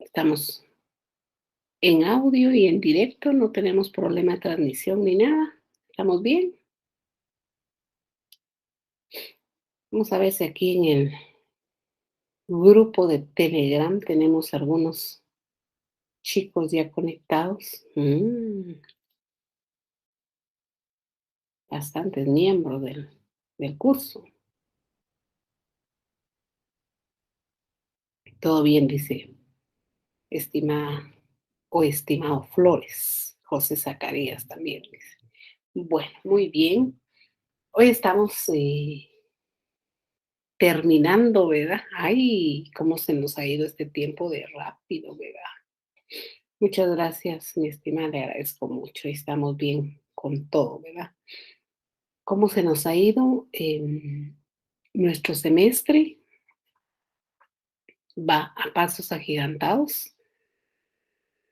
Estamos en audio y en directo, no tenemos problema de transmisión ni nada. ¿Estamos bien? Vamos a ver si aquí en el grupo de Telegram tenemos algunos chicos ya conectados. Bastantes miembros del curso. Todo bien, dice estimada o estimado Flores. José Zacarías también dice. Bueno, muy bien. Hoy estamos terminando, ¿verdad? Ay, cómo se nos ha ido este tiempo de rápido, ¿verdad? Muchas gracias, mi estimada, le agradezco mucho. Estamos bien con todo, ¿verdad? ¿Cómo se nos ha ido? Nuestro semestre va a pasos agigantados.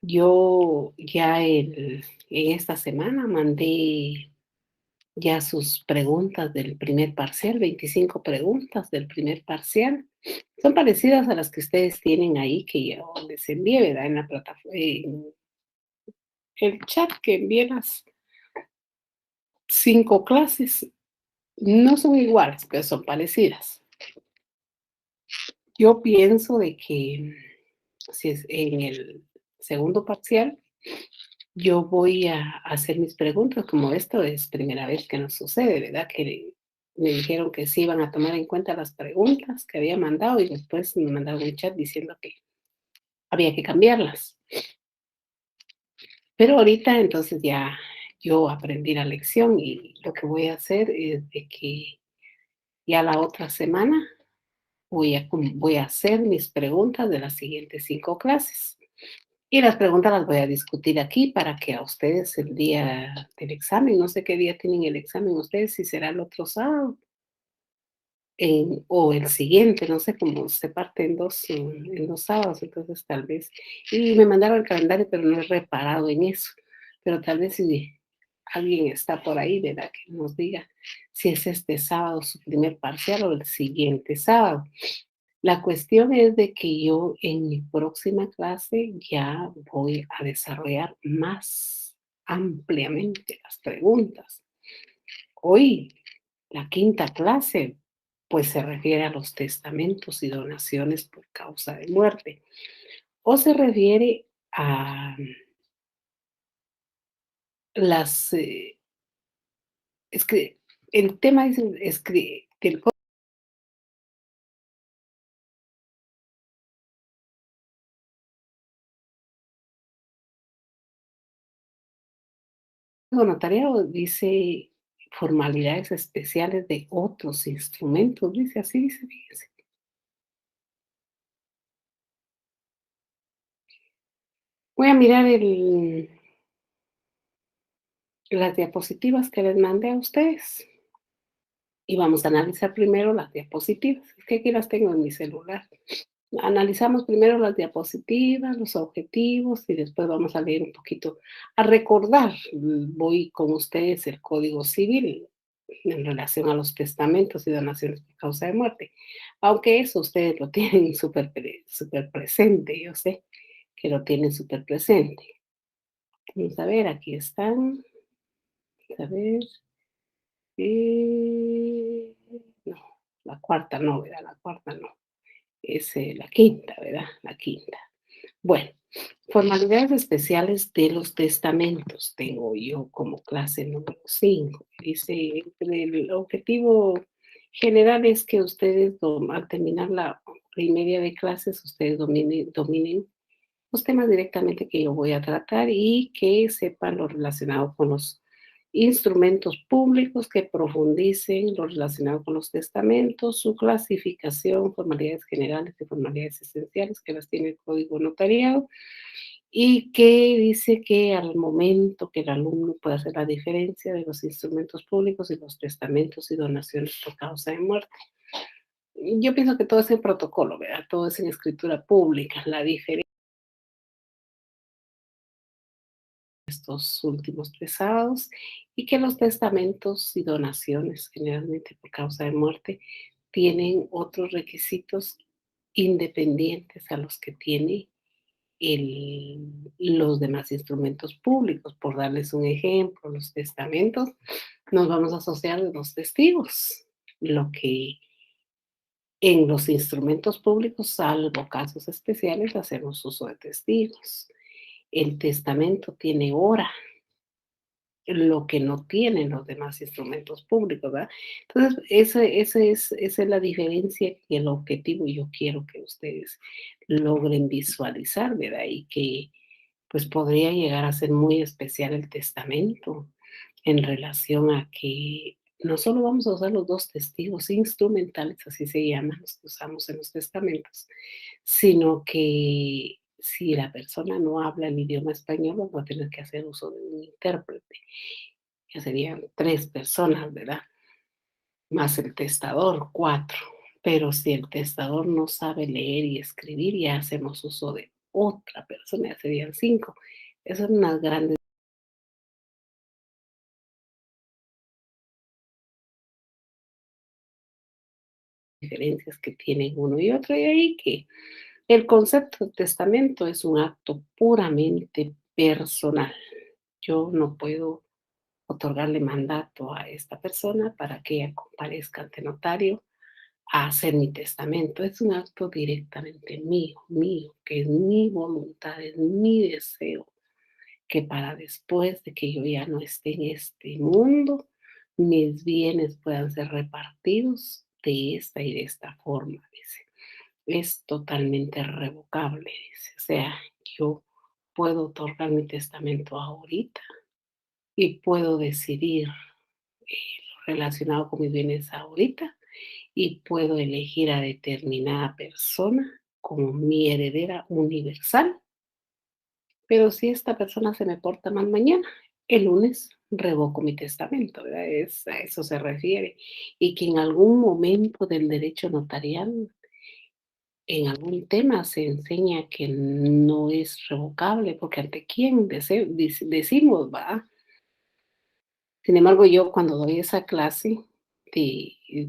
Yo ya en esta semana mandé ya sus preguntas del primer parcial, 25 preguntas del primer parcial. Son parecidas a las que ustedes tienen ahí, que yo les envié, ¿verdad? En la plataforma, en el chat que envié las 5 clases. No son iguales, pero son parecidas. Yo pienso de que si es en el segundo parcial, yo voy a hacer mis preguntas, como esto es primera vez que nos sucede, ¿verdad? Que me dijeron que sí iban a tomar en cuenta las preguntas que había mandado y después me mandaron un chat diciendo que había que cambiarlas. Pero ahorita entonces ya yo aprendí la lección y lo que voy a hacer es de que ya la otra semana voy a hacer mis preguntas de las siguientes 5 clases. Y las preguntas las voy a discutir aquí para que a ustedes el día del examen, no sé qué día tienen el examen ustedes, si será el otro sábado o el siguiente, no sé cómo se parte en 2 sábados, entonces tal vez. Y me mandaron el calendario, pero no he reparado en eso. Pero tal vez si alguien está por ahí, ¿verdad? Que nos diga si es este sábado su primer parcial o el siguiente sábado. La cuestión es de que yo en mi próxima clase ya voy a desarrollar más ampliamente las preguntas. Hoy, la quinta clase, pues se refiere a los testamentos y donaciones por causa de muerte. O se refiere a las, es que el tema es que del código notariado dice formalidades especiales de otros instrumentos, dice así, dice, fíjese. Voy a mirar las diapositivas que les mandé a ustedes y vamos a analizar primero las diapositivas. Es que aquí las tengo en mi celular. Analizamos primero las diapositivas, los objetivos y después vamos a leer un poquito, a recordar. Voy con ustedes el Código Civil en relación a los testamentos y donaciones por causa de muerte. Aunque eso ustedes lo tienen súper presente, yo sé que lo tienen súper presente. Vamos a ver, aquí están. A ver. No, la cuarta no, ¿verdad? La cuarta no. Es la quinta, ¿verdad? La quinta. Bueno, formalidades especiales de los testamentos tengo yo como clase número 5. Dice, el objetivo general es que ustedes, al terminar la hora y media de clases, ustedes dominen los temas directamente que yo voy a tratar y que sepan lo relacionado con los instrumentos públicos, que profundicen lo relacionado con los testamentos, su clasificación, formalidades generales y formalidades esenciales que las tiene el Código Notariado, y que dice que al momento que el alumno puede hacer la diferencia de los instrumentos públicos y los testamentos y donaciones por causa de muerte. Yo pienso que todo es en protocolo, ¿verdad? Todo es en escritura pública. La diferencia estos últimos 3 sábados, y que los testamentos y donaciones, generalmente por causa de muerte, tienen otros requisitos independientes a los que tiene los demás instrumentos públicos. Por darles un ejemplo, los testamentos, nos vamos a asociar de los testigos, lo que en los instrumentos públicos, salvo casos especiales, hacemos uso de testigos. El testamento tiene hora, lo que no tienen los demás instrumentos públicos, ¿verdad? Entonces, esa es la diferencia y el objetivo yo quiero que ustedes logren visualizar, ¿verdad? Y que pues podría llegar a ser muy especial el testamento en relación a que no solo vamos a usar los dos testigos instrumentales, así se llaman los que usamos en los testamentos, sino que si la persona no habla el idioma español, vamos a tener que hacer uso de un intérprete, que serían 3 personas, ¿verdad? Más el testador, 4. Pero si el testador no sabe leer y escribir, ya hacemos uso de otra persona, ya serían 5. Esas son unas grandes diferencias que tienen uno y otro, y ahí que el concepto de testamento es un acto puramente personal. Yo no puedo otorgarle mandato a esta persona para que ella comparezca ante notario a hacer mi testamento. Es un acto directamente mío, mío, que es mi voluntad, es mi deseo, que para después de que yo ya no esté en este mundo, mis bienes puedan ser repartidos de esta y de esta forma, dice. Es totalmente revocable, dice. O sea, yo puedo otorgar mi testamento ahorita y puedo decidir lo relacionado con mis bienes ahorita y puedo elegir a determinada persona como mi heredera universal, pero si esta persona se me porta mal mañana, el lunes revoco mi testamento, ¿verdad? A eso se refiere. Y que en algún momento del derecho notarial, en algún tema se enseña que no es revocable, porque ante quién decimos, va. Sin embargo, yo cuando doy esa clase,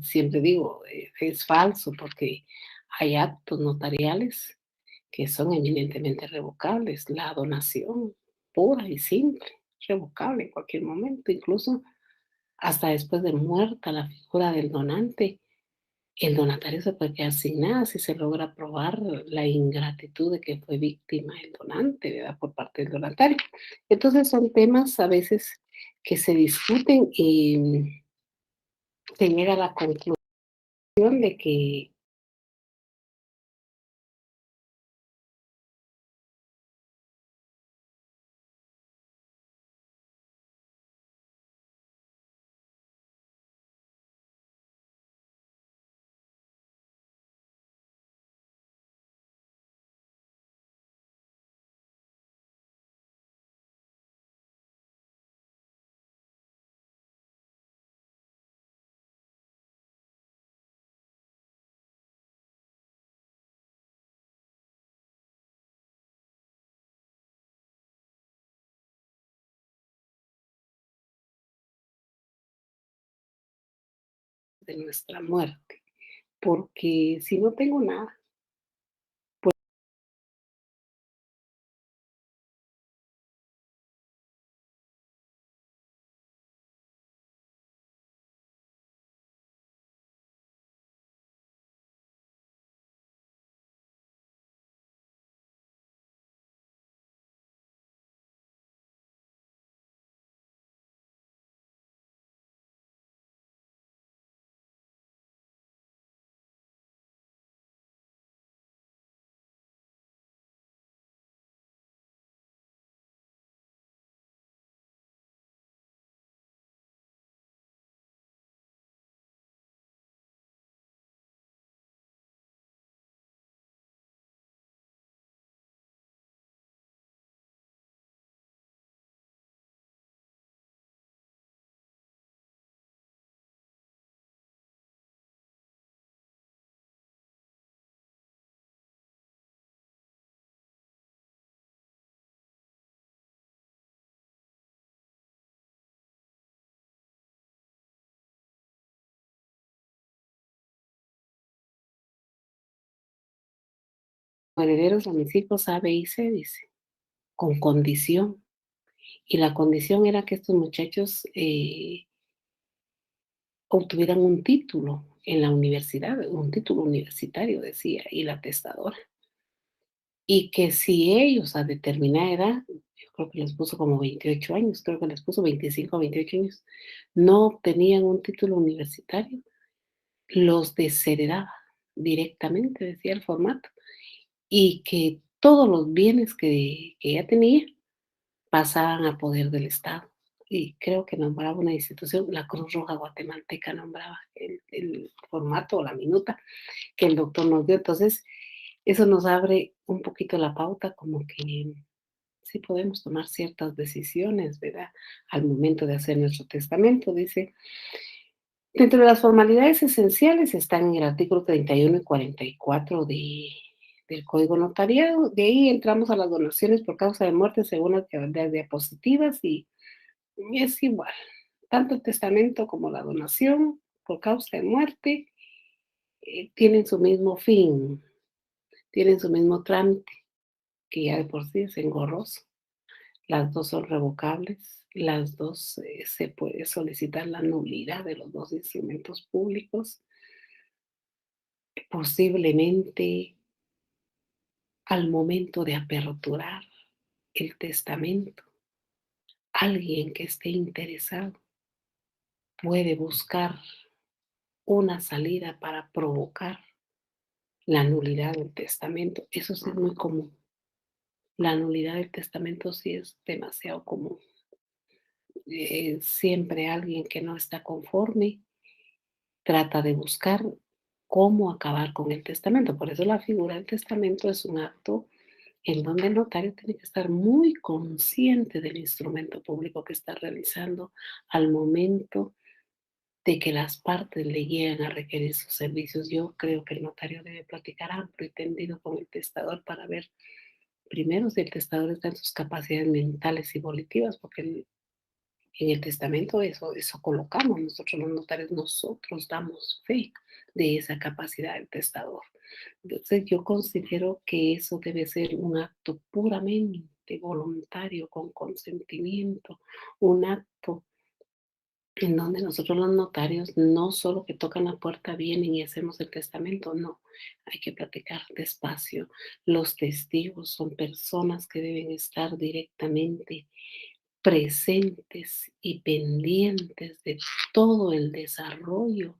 siempre digo, es falso, porque hay actos notariales que son eminentemente revocables. La donación, pura y simple, revocable en cualquier momento, incluso hasta después de muerta la figura del donante, el donatario se puede quedar sin nada si se logra probar la ingratitud de que fue víctima el donante, ¿verdad? Por parte del donatario. Entonces son temas a veces que se discuten y se llega a la conclusión de que de nuestra muerte, porque si no tengo nada, herederos a mis hijos A, B y C, dice, con condición. Y la condición era que estos muchachos obtuvieran un título en la universidad, un título universitario, decía, y la testadora. Y que si ellos a determinada edad, yo creo que les puso como 28 años, creo que les puso 25 o 28 años, no obtenían un título universitario, los desheredaba directamente, decía el formato, y que todos los bienes que ella tenía pasaban a poder del Estado. Y creo que nombraba una institución, la Cruz Roja Guatemalteca nombraba el formato o la minuta que el doctor nos dio. Entonces, eso nos abre un poquito la pauta como que sí podemos tomar ciertas decisiones, ¿verdad? Al momento de hacer nuestro testamento, dice, dentro de las formalidades esenciales están en el artículo 31 y 44 del Código Notariado. De ahí entramos a las donaciones por causa de muerte según las diapositivas y es igual. Tanto el testamento como la donación por causa de muerte tienen su mismo fin, tienen su mismo trámite, que ya de por sí es engorroso. Las dos son revocables, las dos se puede solicitar la nulidad de los dos instrumentos públicos. Posiblemente al momento de aperturar el testamento, alguien que esté interesado puede buscar una salida para provocar la nulidad del testamento. Eso sí es muy común. La nulidad del testamento sí es demasiado común. Siempre alguien que no está conforme trata de buscar cómo acabar con el testamento. Por eso la figura del testamento es un acto en donde el notario tiene que estar muy consciente del instrumento público que está realizando al momento de que las partes le llegan a requerir sus servicios. Yo creo que el notario debe platicar amplio y tendido con el testador para ver primero si el testador está en sus capacidades mentales y volitivas, porque en el testamento eso colocamos nosotros los notarios, nosotros damos fe de esa capacidad del testador. Entonces yo considero que eso debe ser un acto puramente voluntario, con consentimiento, un acto en donde nosotros los notarios no solo que tocan la puerta vienen y hacemos el testamento, no, hay que platicar despacio. Los testigos son personas que deben estar directamente presentes y pendientes de todo el desarrollo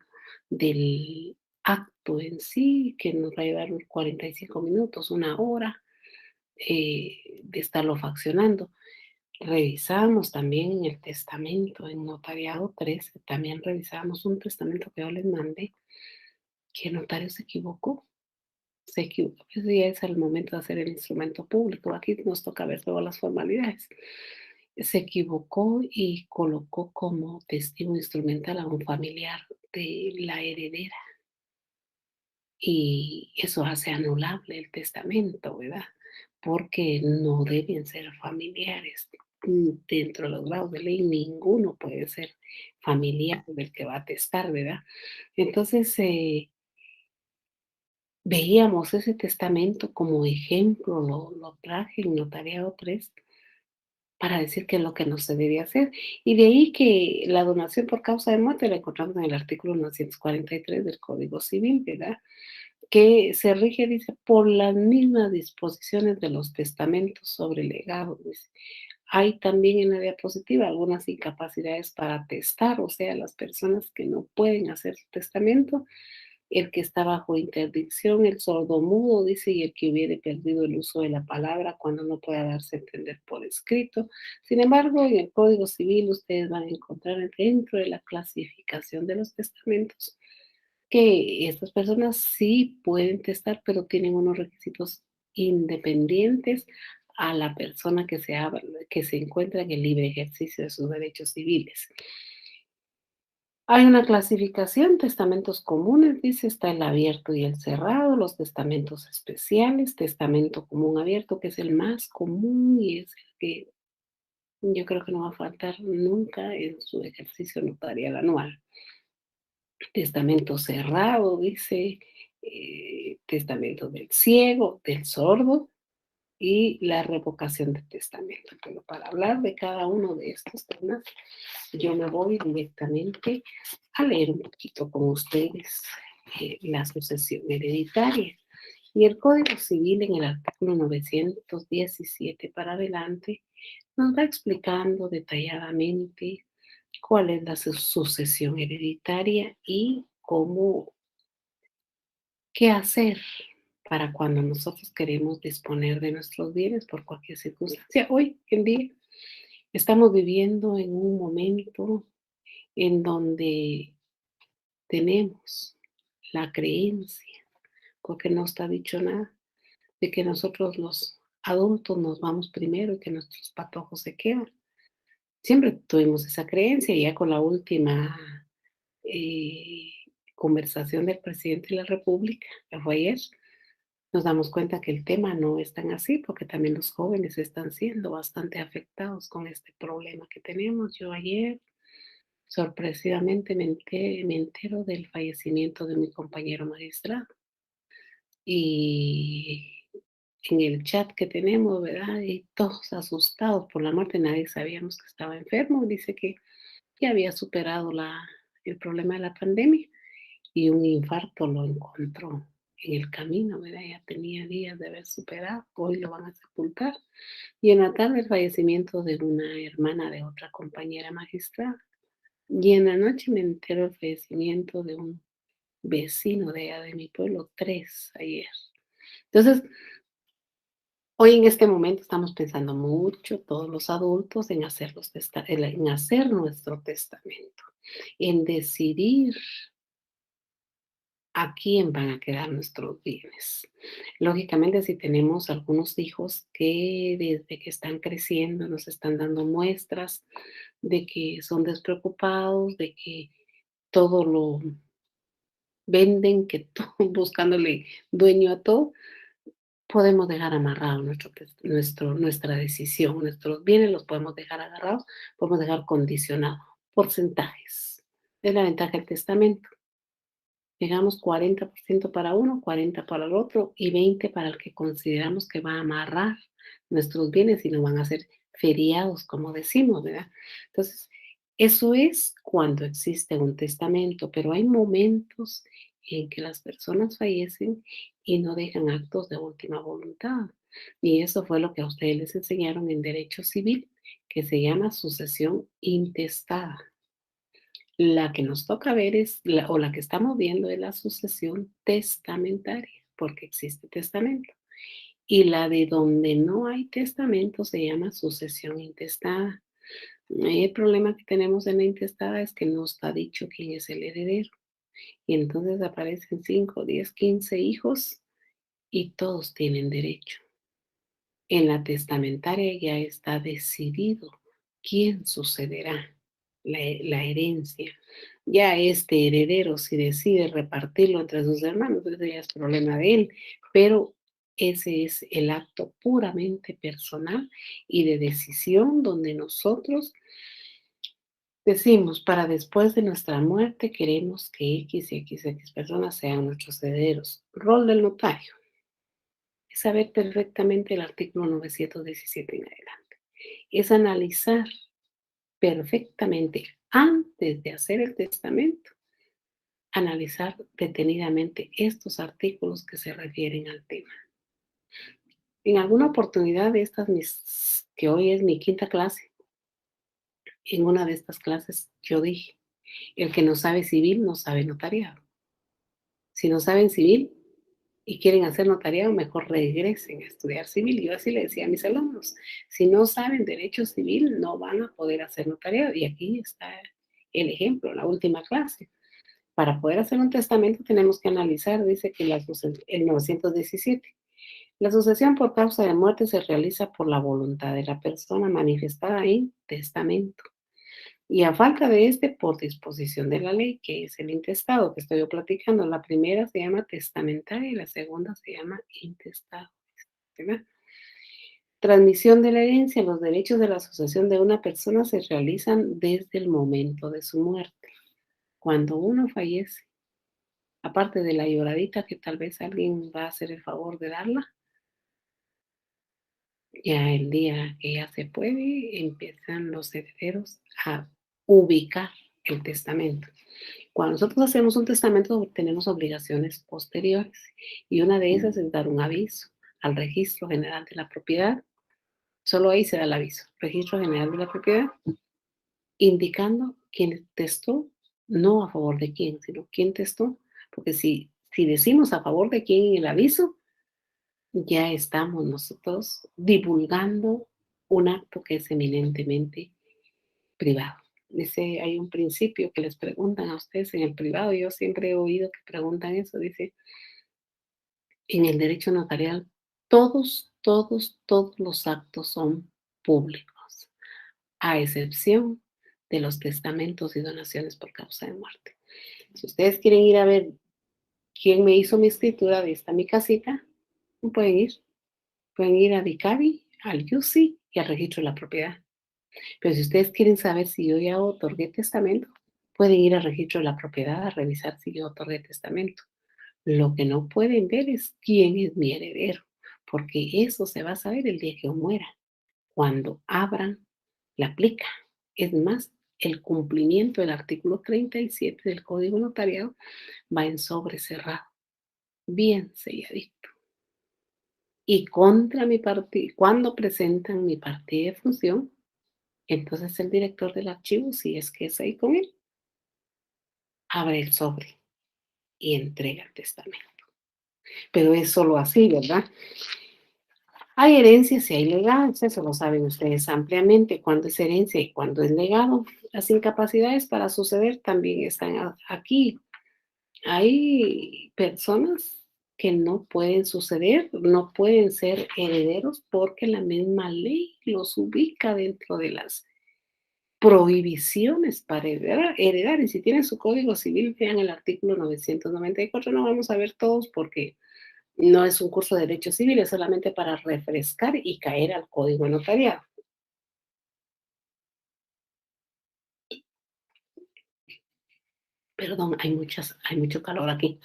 del acto en sí, que nos va a llevar 45 minutos, una hora de estarlo faccionando. Revisamos también en el testamento, en notariado 13, también revisamos un testamento que yo les mandé, que el notario se equivocó, pues ya es el momento de hacer el instrumento público, aquí nos toca ver todas las formalidades. Se equivocó y colocó como testigo instrumental a un familiar de la heredera y eso hace anulable el testamento, ¿verdad? Porque no deben ser familiares. Dentro de los grados de ley, ninguno puede ser familiar del que va a testar, ¿verdad? Entonces, veíamos ese testamento como ejemplo, lo traje en Notariado 3 para decir qué es lo que no se debe hacer. Y de ahí que la donación por causa de muerte la encontramos en el artículo 943 del Código Civil, ¿verdad? Que se rige, dice, por las mismas disposiciones de los testamentos sobre legados, dice. Hay también en la diapositiva algunas incapacidades para testar, o sea, las personas que no pueden hacer su testamento, el que está bajo interdicción, el sordomudo, dice, y el que hubiere perdido el uso de la palabra cuando no pueda darse a entender por escrito. Sin embargo, en el Código Civil ustedes van a encontrar dentro de la clasificación de los testamentos que estas personas sí pueden testar, pero tienen unos requisitos independientes a la persona que se encuentra en el libre ejercicio de sus derechos civiles. Hay una clasificación, testamentos comunes, dice, está el abierto y el cerrado, los testamentos especiales, testamento común abierto, que es el más común y es el que yo creo que no va a faltar nunca en su ejercicio notarial anual. Testamento cerrado, dice, testamento del ciego, del sordo y la revocación de testamento. Pero para hablar de cada uno de estos temas, yo me voy directamente a leer un poquito con ustedes la sucesión hereditaria. Y el Código Civil en el artículo 917 para adelante nos va explicando detalladamente cuál es la sucesión hereditaria y cómo, qué hacer para cuando nosotros queremos disponer de nuestros bienes por cualquier circunstancia. Hoy en día estamos viviendo en un momento en donde tenemos la creencia, porque no está dicho nada, de que nosotros los adultos nos vamos primero y que nuestros patojos se quedan. Siempre tuvimos esa creencia, y ya con la última eh, conversación del presidente de la República, que fue ayer, nos damos cuenta que el tema no es tan así, porque también los jóvenes están siendo bastante afectados con este problema que tenemos. Yo ayer, sorpresivamente, me entero del fallecimiento de mi compañero magistrado. Y en el chat que tenemos, ¿verdad? Y todos asustados por la muerte, nadie sabíamos que estaba enfermo. Dice que ya había superado el problema de la pandemia y un infarto lo encontró en el camino, ¿verdad? Ya tenía días de haber superado, hoy lo van a sepultar. Y en la tarde el fallecimiento de una hermana de otra compañera magistrada. Y en la noche me entero el fallecimiento de un vecino de allá de mi pueblo, 3 ayer. Entonces, hoy en este momento estamos pensando mucho, todos los adultos, en hacer nuestro testamento, en decidir a quién van a quedar nuestros bienes. Lógicamente, si tenemos algunos hijos que desde que están creciendo nos están dando muestras de que son despreocupados, de que todo lo venden, que todo, buscándole dueño a todo, podemos dejar amarrado nuestra decisión, nuestros bienes los podemos dejar agarrados, podemos dejar condicionados, porcentajes. Es la ventaja del testamento. Digamos 40% para uno, 40 para el otro y 20 para el que consideramos que va a amarrar nuestros bienes y no van a ser feriados, como decimos, ¿verdad? Entonces, eso es cuando existe un testamento, pero hay momentos en que las personas fallecen y no dejan actos de última voluntad. Y eso fue lo que a ustedes les enseñaron en derecho civil, que se llama sucesión intestada. La que nos toca ver o la que estamos viendo es la sucesión testamentaria, porque existe testamento. Y la de donde no hay testamento se llama sucesión intestada. El problema que tenemos en la intestada es que no está dicho quién es el heredero. Y entonces aparecen 5, 10, 15 hijos y todos tienen derecho. En la testamentaria ya está decidido quién sucederá la herencia. Ya este heredero, si decide repartirlo entre sus hermanos, ese ya es problema de él, pero ese es el acto puramente personal y de decisión donde nosotros decimos, para después de nuestra muerte queremos que X y XX personas sean nuestros herederos. Rol del notario es saber perfectamente el artículo 917 en adelante. Es analizar perfectamente antes de hacer el testamento, analizar detenidamente estos artículos que se refieren al tema. En alguna oportunidad de que hoy es mi quinta clase, en una de estas clases yo dije, el que no sabe civil no sabe notariado. Si no saben civil y quieren hacer notariado, mejor regresen a estudiar civil. Yo así le decía a mis alumnos, si no saben derecho civil, no van a poder hacer notariado. Y aquí está el ejemplo, la última clase. Para poder hacer un testamento tenemos que analizar, dice que el 917. La sucesión por causa de muerte se realiza por la voluntad de la persona manifestada en testamento. Y a falta de este, por disposición de la ley, que es el intestado que estoy yo platicando. La primera se llama testamentaria y la segunda se llama intestado, ¿verdad? Transmisión de la herencia. Los derechos de la sucesión de una persona se realizan desde el momento de su muerte. Cuando uno fallece, aparte de la lloradita que tal vez alguien va a hacer el favor de darla, ya el día que ya se puede, empiezan los herederos a ubicar el testamento. Cuando nosotros hacemos un testamento, tenemos obligaciones posteriores y una de esas es dar un aviso al Registro General de la Propiedad. Solo ahí se da el aviso, Registro General de la Propiedad, indicando quién testó, no a favor de quién, sino quién testó, porque si decimos a favor de quién en el aviso, ya estamos nosotros divulgando un acto que es eminentemente privado. Dice, hay un principio que les preguntan a ustedes en el privado, yo siempre he oído que preguntan eso, dice, en el derecho notarial, todos los actos son públicos, a excepción de los testamentos y donaciones por causa de muerte. Si ustedes quieren ir a ver quién me hizo mi escritura de esta mi casita, pueden ir. Pueden ir a Vicavi, al UCI y al registro de la propiedad. Pero si ustedes quieren saber si yo ya otorgué testamento, pueden ir al registro de la propiedad a revisar si yo otorgué testamento. Lo que no pueden ver es quién es mi heredero, porque eso se va a saber el día que yo muera, cuando abran la plica. Es más, el cumplimiento del artículo 37 del Código Notariado va en sobre cerrado, bien selladito. Y contra mi partido, cuando presentan mi partida de función, entonces el director del archivo, si es que es ahí con él, abre el sobre y entrega el testamento. Pero es solo así, ¿verdad? Hay herencias y hay legados, eso lo saben ustedes ampliamente, cuando es herencia y cuando es legado. Las incapacidades para suceder también están aquí. Hay personas que no pueden suceder, no pueden ser herederos porque la misma ley los ubica dentro de las prohibiciones para heredar. Y si tienen su código civil, vean el artículo 994. No vamos a ver todos porque no es un curso de derecho civil, es solamente para refrescar y caer al código notariado. Perdón, hay mucho calor aquí.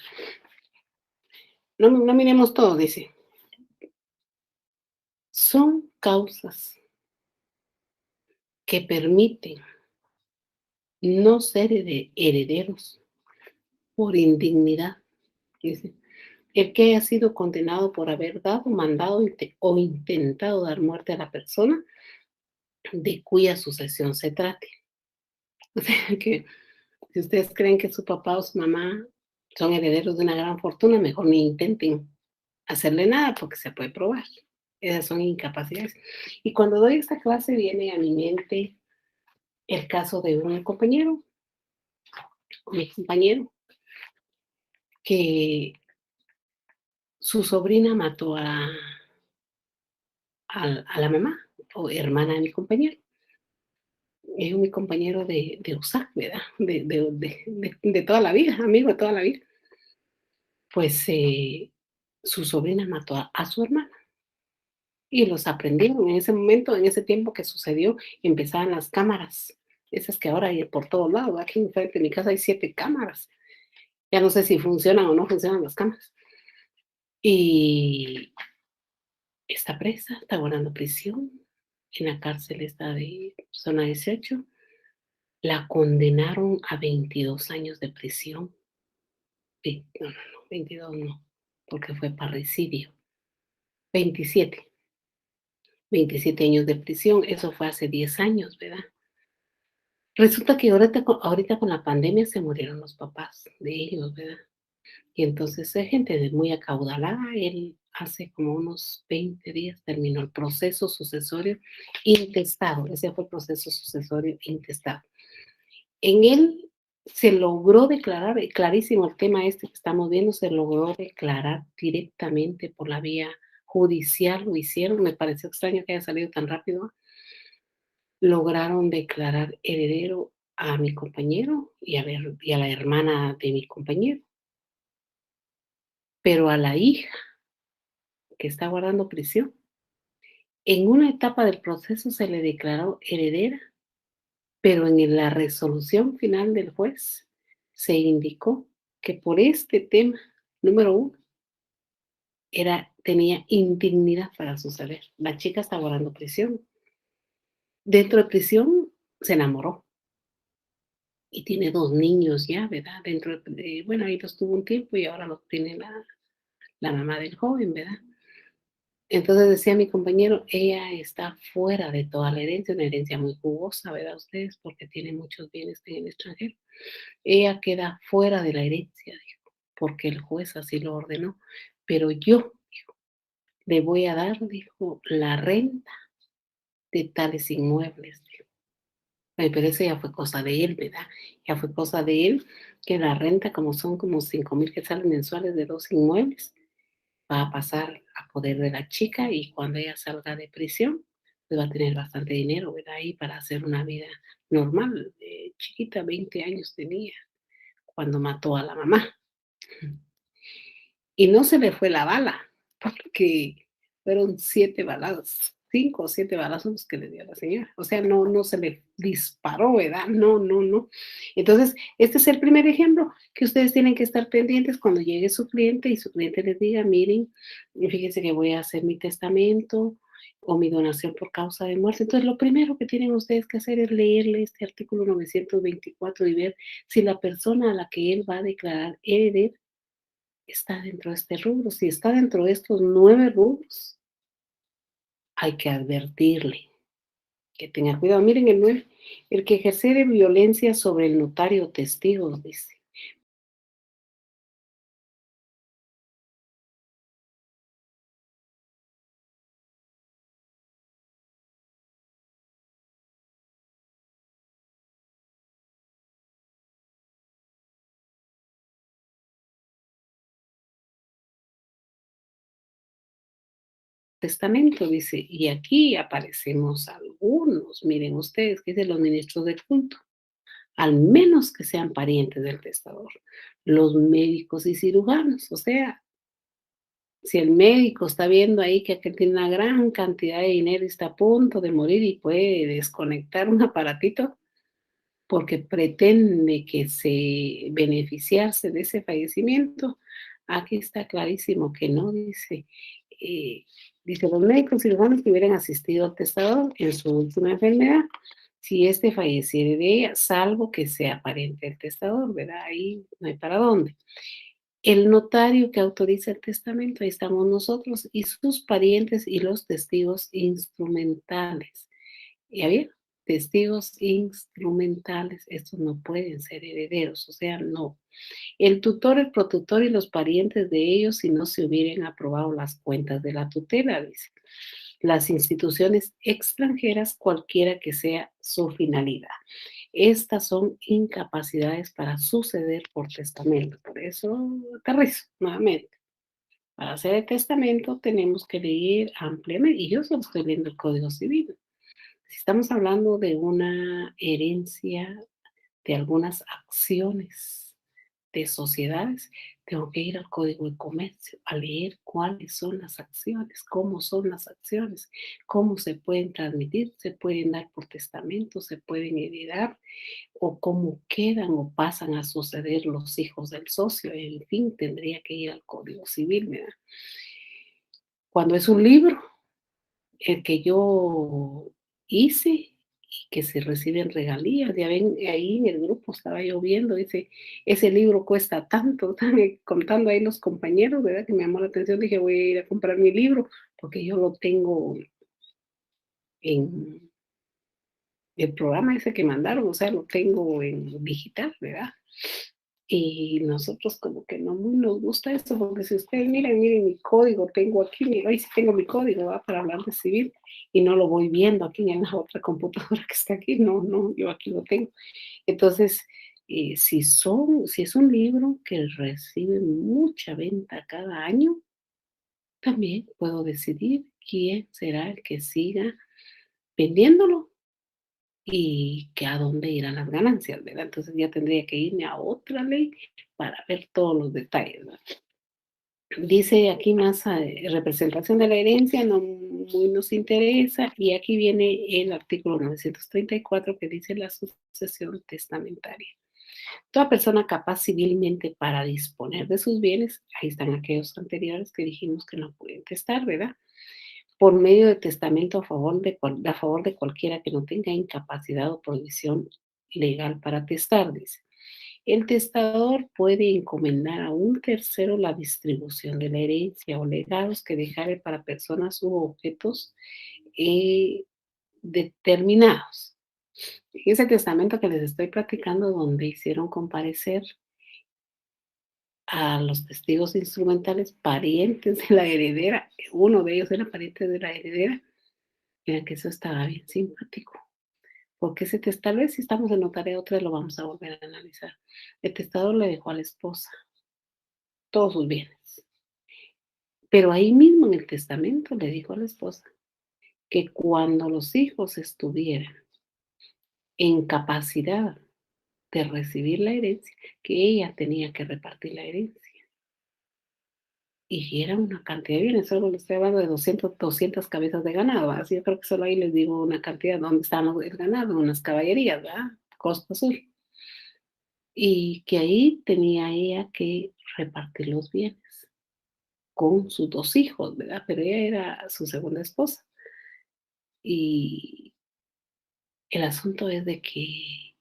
No, no miremos todo, dice. Son causas que permiten no ser herederos por indignidad, dice. El que haya sido condenado por haber dado, mandado o intentado dar muerte a la persona de cuya sucesión se trate. O sea que si ustedes creen que su papá o su mamá son herederos de una gran fortuna, mejor ni intenten hacerle nada porque se puede probar. Esas son incapacidades. Y cuando doy esta clase viene a mi mente el caso de un compañero, mi compañero, que su sobrina mató a la mamá o hermana de mi compañero. Es mi compañero de USAC, ¿verdad? De toda la vida, amigo de toda la vida. Pues su sobrina mató a su hermana y los aprendieron en ese momento, en ese tiempo que sucedió, empezaban las cámaras, esas que ahora hay por todos lados. Aquí enfrente de mi casa hay 7 cámaras. Ya no sé si funcionan o no funcionan las cámaras. Y está presa, está guardando prisión. En la cárcel está de zona 18. La condenaron a 22 años de prisión. No, 22 no, porque fue parricidio. 27, 27 años de prisión, eso fue hace 10 años, ¿verdad? Resulta que ahorita con la pandemia se murieron los papás de ellos, ¿verdad? Y entonces es gente muy acaudalada. Él hace como unos 20 días terminó el proceso sucesorio intestado. Ese fue el proceso sucesorio intestado. En él se logró declarar, clarísimo el tema este que estamos viendo, se logró declarar directamente por la vía judicial, lo hicieron, me pareció extraño que haya salido tan rápido. Lograron declarar heredero a mi compañero y a la hermana de mi compañero, pero a la hija que está guardando prisión, en una etapa del proceso se le declaró heredera, pero en la resolución final del juez se indicó que por este tema, número uno, tenía indignidad para suceder. La chica está guardando prisión. Dentro de prisión se enamoró y tiene 2 niños ya, ¿verdad? Dentro de bueno, ahí los tuvo un tiempo y ahora los tiene la mamá del joven, ¿verdad? Entonces decía mi compañero, ella está fuera de toda la herencia, una herencia muy jugosa, ¿verdad? Ustedes, porque tiene muchos bienes en el extranjero. Ella queda fuera de la herencia, dijo, porque el juez así lo ordenó. Pero yo, dijo, le voy a dar, dijo, la renta de tales inmuebles, dijo. Ay, pero eso ya fue cosa de él, ¿verdad? Ya fue cosa de él, que la renta, como son como 5,000 quetzales mensuales de 2 inmuebles, va a pasar a poder de la chica y cuando ella salga de prisión, pues va a tener bastante dinero, ¿verdad? Ahí para hacer una vida normal. Chiquita, 20 años tenía cuando mató a la mamá. Y no se le fue la bala, porque fueron 7 balazos, 5 o 7 balazos que le dio a la señora. O sea, no se le disparó, ¿verdad? No, no, no. Entonces, este es el primer ejemplo que ustedes tienen que estar pendientes cuando llegue su cliente y su cliente les diga, miren, fíjense que voy a hacer mi testamento o mi donación por causa de muerte. Entonces, lo primero que tienen ustedes que hacer es leerle este artículo 924 y ver si la persona a la que él va a declarar heredero está dentro de este rubro. Si está dentro de estos 9 rubros, hay que advertirle que tenga cuidado. Miren el 9, el que ejerciere violencia sobre el notario o testigos, dice. Testamento, dice, y aquí aparecemos algunos, miren ustedes, que dicen los ministros del culto, al menos que sean parientes del testador, los médicos y cirujanos, o sea, si el médico está viendo ahí que aquel tiene una gran cantidad de dinero y está a punto de morir y puede desconectar un aparatito, porque pretende que se beneficiarse de ese fallecimiento. Aquí está clarísimo que no, dice, eh, dice los médicos cirujanos que hubieran asistido al testador en su última enfermedad, si éste falleciere de ella, salvo que sea pariente del testador, ¿verdad? Ahí no hay para dónde. El notario que autoriza el testamento, ahí estamos nosotros, y sus parientes y los testigos instrumentales. ¿Ya vieron? Testigos instrumentales, estos no pueden ser herederos, o sea, no. El tutor, el protutor y los parientes de ellos si no se hubieran aprobado las cuentas de la tutela, dice. Las instituciones extranjeras, cualquiera que sea su finalidad. Estas son incapacidades para suceder por testamento. Por eso, aterrizo nuevamente. Para hacer el testamento tenemos que leer ampliamente, y yo solo estoy leyendo el Código Civil. Si estamos hablando de una herencia, de algunas acciones de sociedades, tengo que ir al Código de Comercio a leer cuáles son las acciones, cómo son las acciones, cómo se pueden transmitir, se pueden dar por testamento, se pueden heredar o cómo quedan o pasan a suceder los hijos del socio. En fin, tendría que ir al Código Civil, ¿verdad? Cuando es un libro, el que yo hice y que se reciben regalías. Ya ven, ahí en el grupo estaba yo viendo, dice, ese libro cuesta tanto, están contando ahí los compañeros, ¿verdad? Que me llamó la atención, dije, voy a ir a comprar mi libro, porque yo lo tengo en el programa ese que mandaron, o sea, lo tengo en digital, ¿verdad? Y nosotros como que no muy nos gusta esto, porque si ustedes miren, miren mi código, tengo aquí, ahí sí tengo mi código, ¿va? Para hablar de civil, y no lo voy viendo aquí en la otra computadora que está aquí, no, no, yo aquí lo tengo. Entonces, si es un libro que recibe mucha venta cada año, también puedo decidir quién será el que siga vendiéndolo y que a dónde irán las ganancias, ¿verdad? Entonces ya tendría que irme a otra ley para ver todos los detalles, ¿verdad? Dice aquí más representación de la herencia, no muy nos interesa, y aquí viene el artículo 934 que dice la sucesión testamentaria. Toda persona capaz civilmente para disponer de sus bienes, ahí están aquellos anteriores que dijimos que no pueden testar, ¿verdad? Por medio de testamento a favor de cualquiera que no tenga incapacidad o prohibición legal para testar, dice. El testador puede encomendar a un tercero la distribución de la herencia o legados que dejare para personas u objetos eh, determinados. Ese testamento que les estoy platicando, donde hicieron comparecer a los testigos instrumentales, parientes de la heredera, uno de ellos era pariente de la heredera, mira que eso estaba bien simpático, porque tal vez si estamos en notario, otra lo vamos a volver a analizar. El testador le dejó a la esposa todos sus bienes, pero ahí mismo en el testamento le dijo a la esposa que cuando los hijos estuvieran en capacidad de recibir la herencia, que ella tenía que repartir la herencia. Y era una cantidad de bienes, solo les estoy hablando de 200 cabezas de ganado, así yo creo que solo ahí les digo una cantidad donde están el ganado, unas caballerías, ¿verdad? Costa Azul. Y que ahí tenía ella que repartir los bienes con sus 2 hijos, ¿verdad? Pero ella era su segunda esposa. Y el asunto es de que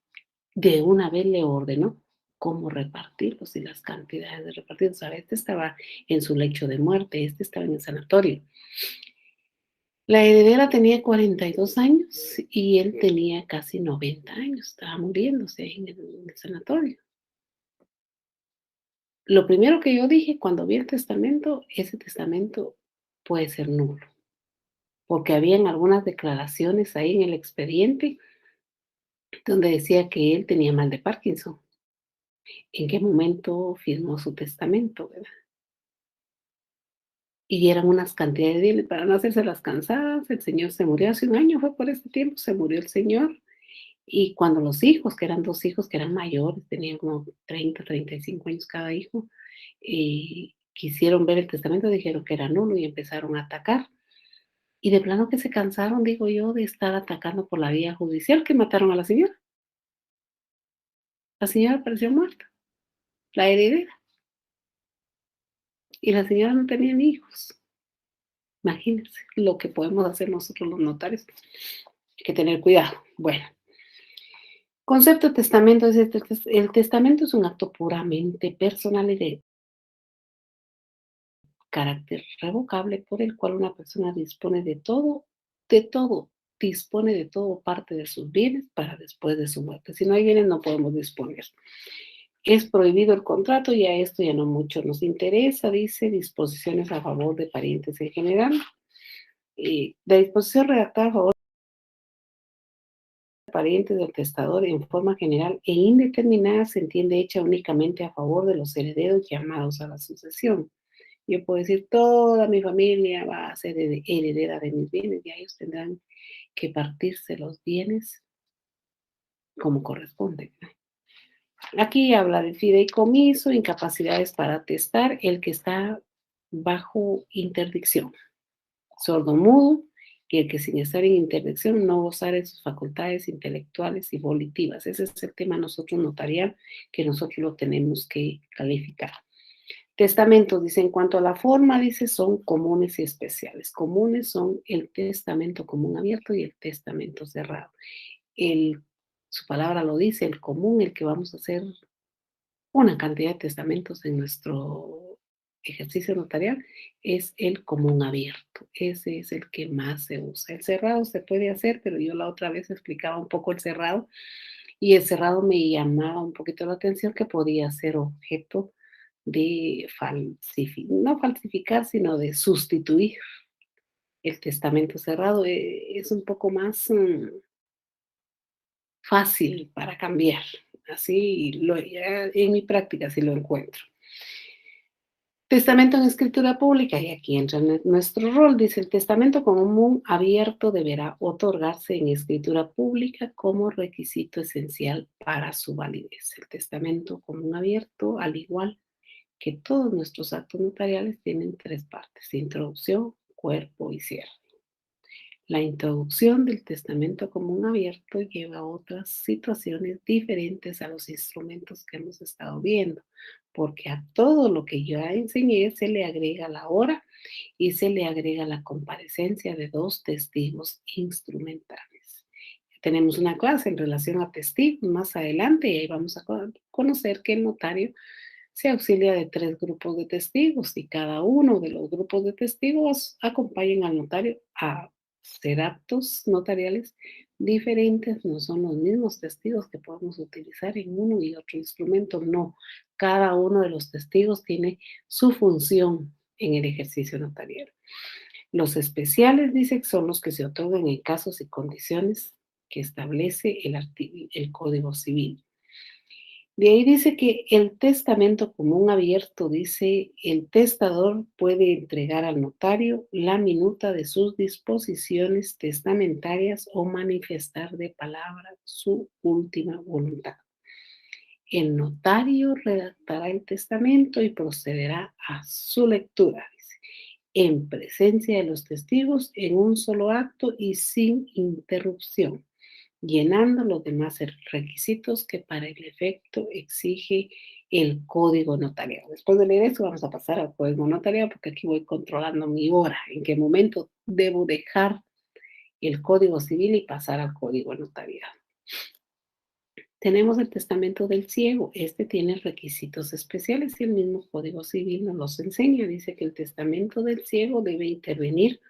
de una vez le ordenó cómo repartirlos y las cantidades de repartidos. O sea, este estaba en su lecho de muerte, este estaba en el sanatorio. La heredera tenía 42 años y él tenía casi 90 años, estaba muriéndose ahí en el sanatorio. Lo primero que yo dije cuando vi el testamento, ese testamento puede ser nulo, porque habían algunas declaraciones ahí en el expediente donde decía que él tenía mal de Parkinson. ¿En qué momento firmó su testamento, verdad? Y eran unas cantidades de bienes para no hacerse las cansadas. El señor se murió hace un año, fue por ese tiempo, se murió el señor. Y cuando los hijos, que eran 2 hijos que eran mayores, tenían como 35 años cada hijo, quisieron ver el testamento, dijeron que era nulo y empezaron a atacar. Y de plano que se cansaron, digo yo, de estar atacando por la vía judicial, que mataron a la señora. La señora apareció muerta, la heredera, y la señora no tenía ni hijos. Imagínense lo que podemos hacer nosotros los notarios. Hay que tener cuidado. Bueno, concepto de testamento es el testamento es un acto puramente personal y de carácter revocable por el cual una persona de todo, dispone de todo parte de sus bienes para después de su muerte. Si no hay bienes, no podemos disponer. Es prohibido el contrato y a esto ya no mucho nos interesa, dice disposiciones a favor de parientes en general. La disposición redactada a favor de parientes del testador en forma general e indeterminada se entiende hecha únicamente a favor de los herederos llamados a la sucesión. Yo puedo decir, toda mi familia va a ser heredera de mis bienes y ellos tendrán que partirse los bienes como corresponde. Aquí habla de fideicomiso, incapacidades para atestar, el que está bajo interdicción, sordomudo, y el que sin estar en interdicción no gozar de sus facultades intelectuales y volitivas. Ese es el tema nosotros notarial que nosotros lo tenemos que calificar. Testamentos, dice, en cuanto a la forma, dice, son comunes y especiales. Comunes son el testamento común abierto y el testamento cerrado. Su palabra lo dice, el común, el que vamos a hacer una cantidad de testamentos en nuestro ejercicio notarial, es el común abierto. Ese es el que más se usa. El cerrado se puede hacer, pero yo la otra vez explicaba un poco el cerrado y el cerrado me llamaba un poquito la atención que podía ser objeto de no falsificar, sino de sustituir el testamento cerrado. Es un poco más fácil para cambiar. Así ya en mi práctica sí lo encuentro. Testamento en escritura pública, y aquí entra nuestro rol, dice el testamento común abierto deberá otorgarse en escritura pública como requisito esencial para su validez. El testamento común abierto, al igual que todos nuestros actos notariales, tienen 3 partes: introducción, cuerpo y cierre. La introducción del testamento común abierto lleva a otras situaciones diferentes a los instrumentos que hemos estado viendo, porque a todo lo que yo enseñé se le agrega la hora y se le agrega la comparecencia de dos testigos instrumentales. Tenemos una clase en relación a testigos más adelante y ahí vamos a conocer que el notario se auxilia de tres grupos de testigos y cada uno de los grupos de testigos acompañan al notario a hacer actos notariales diferentes, no son los mismos testigos que podemos utilizar en uno y otro instrumento, no. Cada uno de los testigos tiene su función en el ejercicio notarial. Los especiales, dice, son los que se otorgan en casos y condiciones que establece el Código Civil. De ahí dice que el testamento común abierto, dice, el testador puede entregar al notario la minuta de sus disposiciones testamentarias o manifestar de palabra su última voluntad. El notario redactará el testamento y procederá a su lectura, dice, en presencia de los testigos en un solo acto y sin interrupción, llenando los demás requisitos que para el efecto exige el código notarial. Después de leer eso, vamos a pasar al código notarial porque aquí voy controlando mi hora, en qué momento debo dejar el código civil y pasar al código notarial. Tenemos el testamento del ciego. Este tiene requisitos especiales y el mismo Código Civil nos los enseña. Dice que el testamento del ciego debe intervenir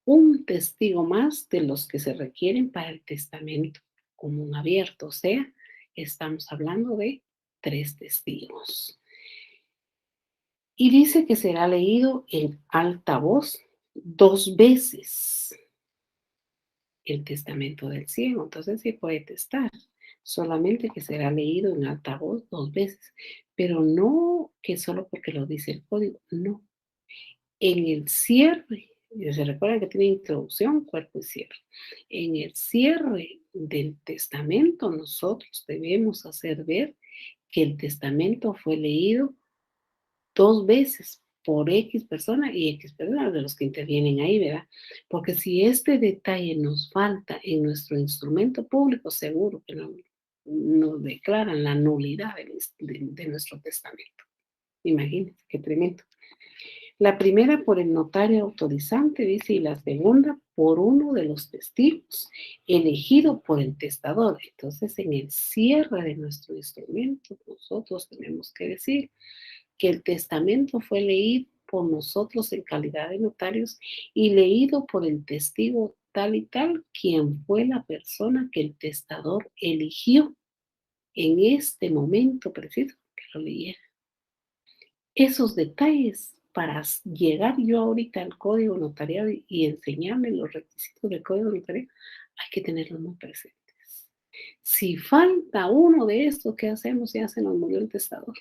un testigo más de los que se requieren para el testamento común abierto. O sea, estamos hablando de 3 testigos. Y dice que será leído en alta voz 2 veces el testamento del ciego. Entonces sí puede testar, solamente que será leído en alta voz 2 veces, pero no que solo porque lo dice el código, no. En el cierre, se recuerda que tiene introducción, cuerpo y cierre. En el cierre del testamento nosotros debemos hacer ver que el testamento fue leído 2 veces por X persona y X personas de los que intervienen ahí, ¿verdad? Porque si este detalle nos falta en nuestro instrumento público, seguro que nos declaran la nulidad de nuestro testamento. Imagínense, qué tremendo. La primera por el notario autorizante, dice, y la segunda por uno de los testigos, elegido por el testador. Entonces, en el cierre de nuestro instrumento, nosotros tenemos que decir que el testamento fue leído por nosotros en calidad de notarios y leído por el testigo tal y tal, quien fue la persona que el testador eligió en este momento preciso que lo leyera. Esos detalles para llegar yo ahorita al código notarial y enseñarle los requisitos del código notarial, hay que tenerlos muy presentes. Si falta uno de estos, ¿qué hacemos? Ya se nos murió el testador.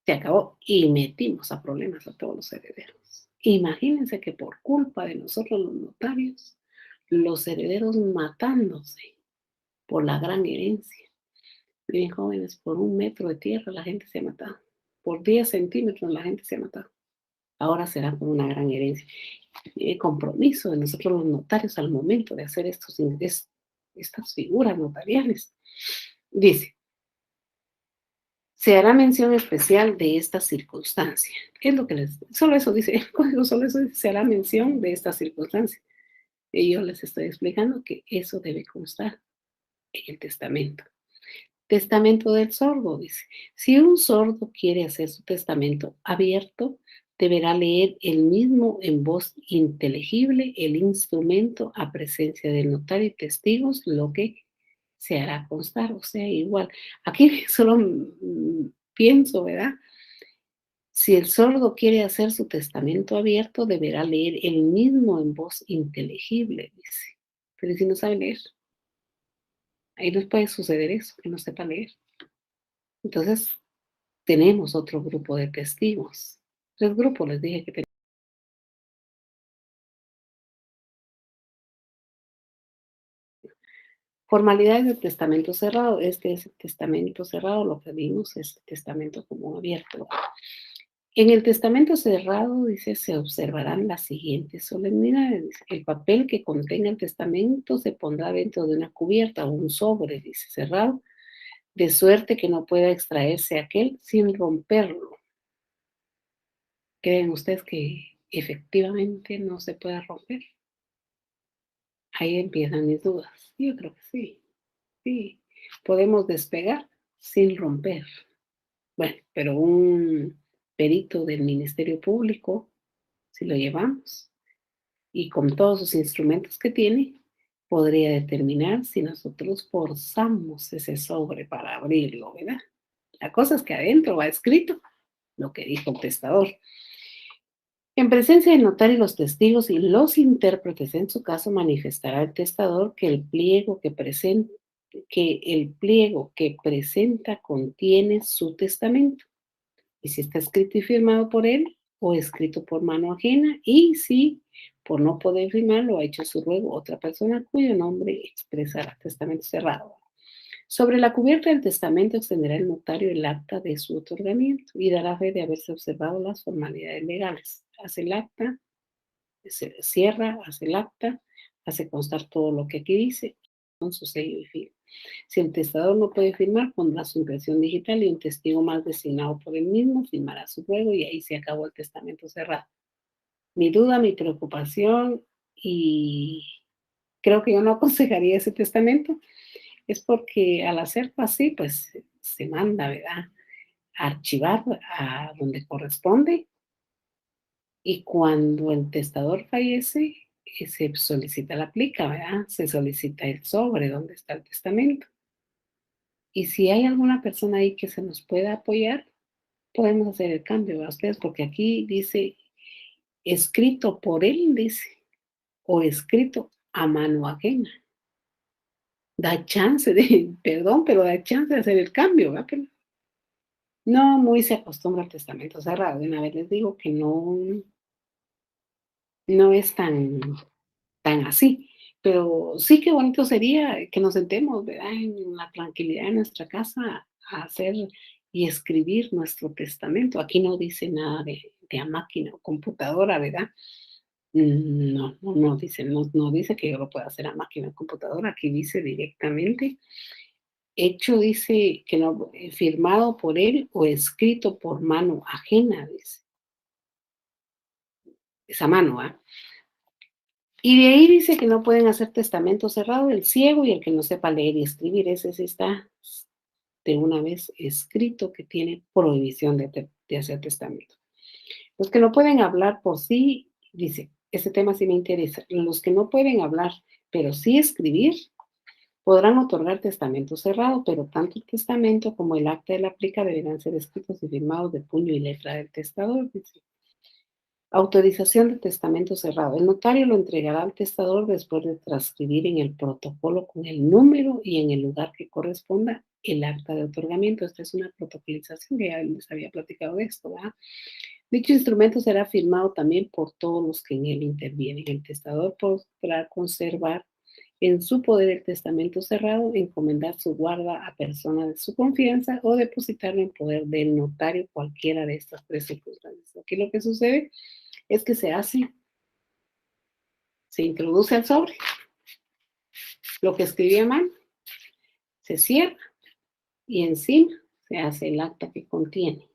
Se acabó y metimos a problemas a todos los herederos. Imagínense que por culpa de nosotros los notarios, los herederos matándose por la gran herencia. Miren, jóvenes, por 1 metro de tierra la gente se ha matado. Por 10 centímetros la gente se ha matado. Ahora será por una gran herencia. El compromiso de nosotros los notarios al momento de hacer estas figuras notariales. Dice, se hará mención especial de esta circunstancia. Es lo que solo eso dice el código, solo eso dice, se hará mención de esta circunstancia. Y yo les estoy explicando que eso debe constar en el testamento. Testamento del sordo, dice. Si un sordo quiere hacer su testamento abierto, deberá leer el mismo en voz inteligible el instrumento a presencia del notario y testigos, lo que se hará constar, o sea, igual. Aquí solo pienso, ¿verdad? Si el sordo quiere hacer su testamento abierto, deberá leer el mismo en voz inteligible, dice. Pero si no sabe leer, ahí nos puede suceder eso, que no sepa leer. Entonces, tenemos otro grupo de testigos. 3 grupos, les dije que tenemos. Formalidades de testamento cerrado. Este es el testamento cerrado, lo que vimos es el testamento común abierto. En el testamento cerrado, dice, se observarán las siguientes solemnidades. Dice, el papel que contenga el testamento se pondrá dentro de una cubierta o un sobre, dice, cerrado, de suerte que no pueda extraerse aquel sin romperlo. ¿Creen ustedes que efectivamente no se pueda romper? Ahí empiezan mis dudas. Yo creo que sí, sí. Podemos despegar sin romper. Bueno, pero un perito del Ministerio Público, si lo llevamos, y con todos los instrumentos que tiene, podría determinar si nosotros forzamos ese sobre para abrirlo, ¿verdad? La cosa es que adentro va escrito lo que dijo el testador. En presencia del notario y los testigos y los intérpretes en su caso, manifestará el testador que el pliego que presenta contiene su testamento, y si está escrito y firmado por él o escrito por mano ajena, y si por no poder firmar lo ha hecho su ruego otra persona cuyo nombre expresará testamento cerrado. Sobre la cubierta del testamento extenderá el notario el acta de su otorgamiento y dará fe de haberse observado las formalidades legales. Hace el acta, se cierra, hace el acta, hace constar todo lo que aquí dice, con su sello y firma. Si el testador no puede firmar, pondrá su impresión digital y un testigo más designado por él mismo firmará su ruego y ahí se acabó el testamento cerrado. Mi duda, mi preocupación, y creo que yo no aconsejaría ese testamento, es porque al hacerlo así, pues se manda, ¿verdad? A archivar a donde corresponde, y cuando el testador fallece, se solicita la plica, ¿verdad? Se solicita el sobre donde está el testamento. Y si hay alguna persona ahí que se nos pueda apoyar, podemos hacer el cambio, ¿verdad? Ustedes, porque aquí dice escrito por él, dice, o escrito a mano ajena. Da chance de, perdón, pero da chance de hacer el cambio, ¿verdad? Pero no muy se acostumbra al testamento cerrado. De una vez les digo que no, no es tan así. Pero sí, qué bonito sería que nos sentemos, ¿verdad? En la tranquilidad de nuestra casa a hacer y escribir nuestro testamento. Aquí no dice nada de a máquina o computadora, ¿verdad? No, no dice, no dice que yo lo pueda hacer a máquina o computadora. Aquí dice directamente, hecho, dice que no, firmado por él o escrito por mano ajena, dice. Esa mano, ¿ah? Y de ahí dice que no pueden hacer testamento cerrado el ciego y el que no sepa leer y escribir. Ese sí está de una vez escrito que tiene prohibición de hacer testamento. Los que no pueden hablar por sí, dice, este tema sí me interesa. Los que no pueden hablar, pero sí escribir, podrán otorgar testamento cerrado, pero tanto el testamento como el acta de la plica deberán ser escritos y firmados de puño y letra del testador, dice. Autorización de testamento cerrado. El notario lo entregará al testador después de transcribir en el protocolo con el número y en el lugar que corresponda el acta de otorgamiento. Esta es una protocolización que ya les había platicado de esto, ¿verdad? Dicho instrumento será firmado también por todos los que en él intervienen. El testador podrá conservar en su poder el testamento cerrado, encomendar su guarda a persona de su confianza o depositarlo en poder del notario, cualquiera de estas tres circunstancias. Aquí lo que sucede es que se introduce al sobre, lo que escribí a mano, se cierra y encima se hace el acta que contiene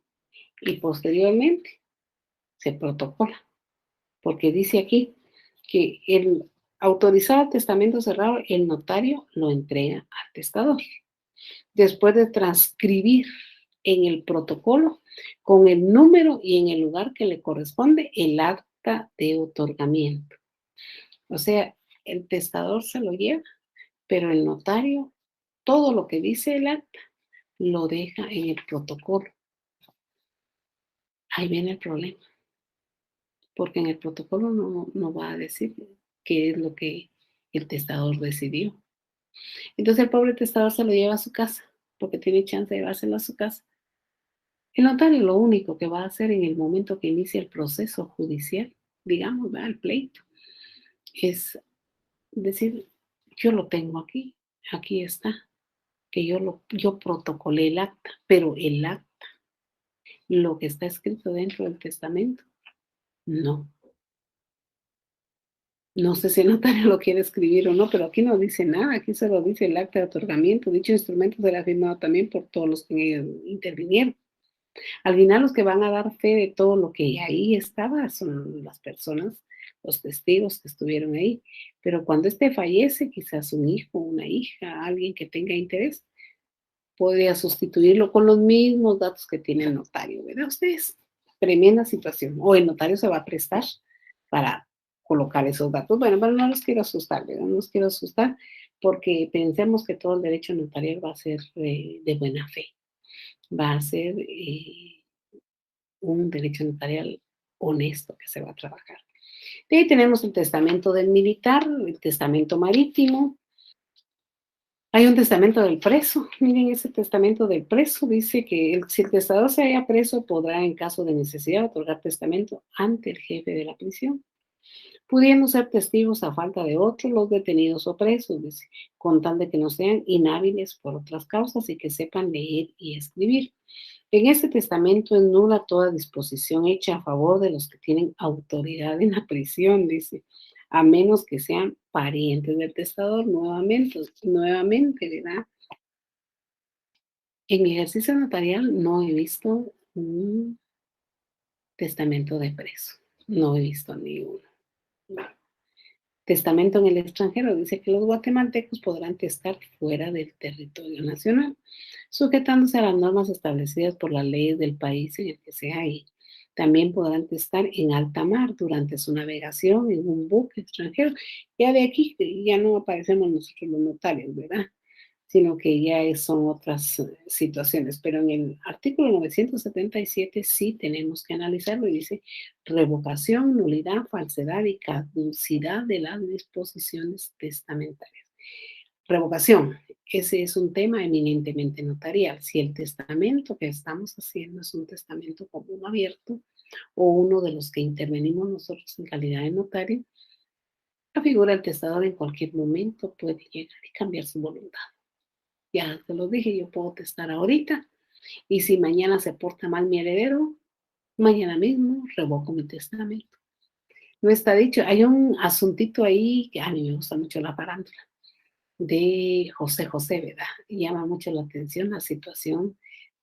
y posteriormente se protocola, porque dice aquí que el autorizado al testamento cerrado, el notario lo entrega al testador. Después de transcribir en el protocolo con el número y en el lugar que le corresponde el acta de otorgamiento. O sea, el testador se lo lleva, pero el notario, todo lo que dice el acta, lo deja en el protocolo. Ahí viene el problema, porque en el protocolo no va a decir qué es lo que el testador decidió. Entonces el pobre testador se lo lleva a su casa, porque tiene chance de llevárselo a su casa. El notario lo único que va a hacer en el momento que inicia el proceso judicial, digamos, ¿verdad? El pleito, es decir, yo lo tengo aquí está, que yo protocolé el acta, pero el acta lo que está escrito dentro del testamento. No. No sé si el notario lo quiere escribir o no, pero aquí no dice nada, aquí solo dice el acta de otorgamiento. Dicho instrumento será firmado también por todos los que en ello intervinieron. Al final, los que van a dar fe de todo lo que ahí estaba son las personas, los testigos que estuvieron ahí. Pero cuando este fallece, quizás un hijo, una hija, alguien que tenga interés, podría sustituirlo con los mismos datos que tiene el notario, ¿verdad? Ustedes, tremenda situación. O el notario se va a prestar para colocar esos datos. Bueno, pero no los quiero asustar, ¿verdad? No los quiero asustar porque pensemos que todo el derecho notarial va a ser de buena fe, va a ser un derecho notarial honesto que se va a trabajar. De ahí tenemos el testamento del militar, el testamento marítimo. Hay un testamento del preso. Miren, ese testamento del preso dice que si el testador se halla preso, podrá, en caso de necesidad, otorgar testamento ante el jefe de la prisión, pudiendo ser testigos a falta de otros los detenidos o presos, dice, con tal de que no sean inhábiles por otras causas y que sepan leer y escribir. En este testamento es nula toda disposición hecha a favor de los que tienen autoridad en la prisión, dice, a menos que sean parientes del testador, nuevamente, ¿verdad? En mi ejercicio notarial no he visto un testamento de preso, no he visto ni uno. No. Testamento en el extranjero dice que los guatemaltecos podrán testar fuera del territorio nacional, sujetándose a las normas establecidas por las leyes del país en el que se hallen. También podrán testar en alta mar durante su navegación en un buque extranjero. Ya de aquí ya no aparecemos nosotros los notarios, ¿verdad? Sino que ya son otras situaciones. Pero en el artículo 977 sí tenemos que analizarlo y dice revocación, nulidad, falsedad y caducidad de las disposiciones testamentarias. Revocación, ese es un tema eminentemente notarial. Si el testamento que estamos haciendo es un testamento común abierto o uno de los que intervenimos nosotros en calidad de notario, la figura del testador en cualquier momento puede llegar y cambiar su voluntad. Ya te lo dije, yo puedo testar ahorita y si mañana se porta mal mi heredero, mañana mismo revoco mi testamento. No está dicho, hay un asuntito ahí que a mí me gusta mucho la farándula de José José, ¿verdad? Y llama mucho la atención la situación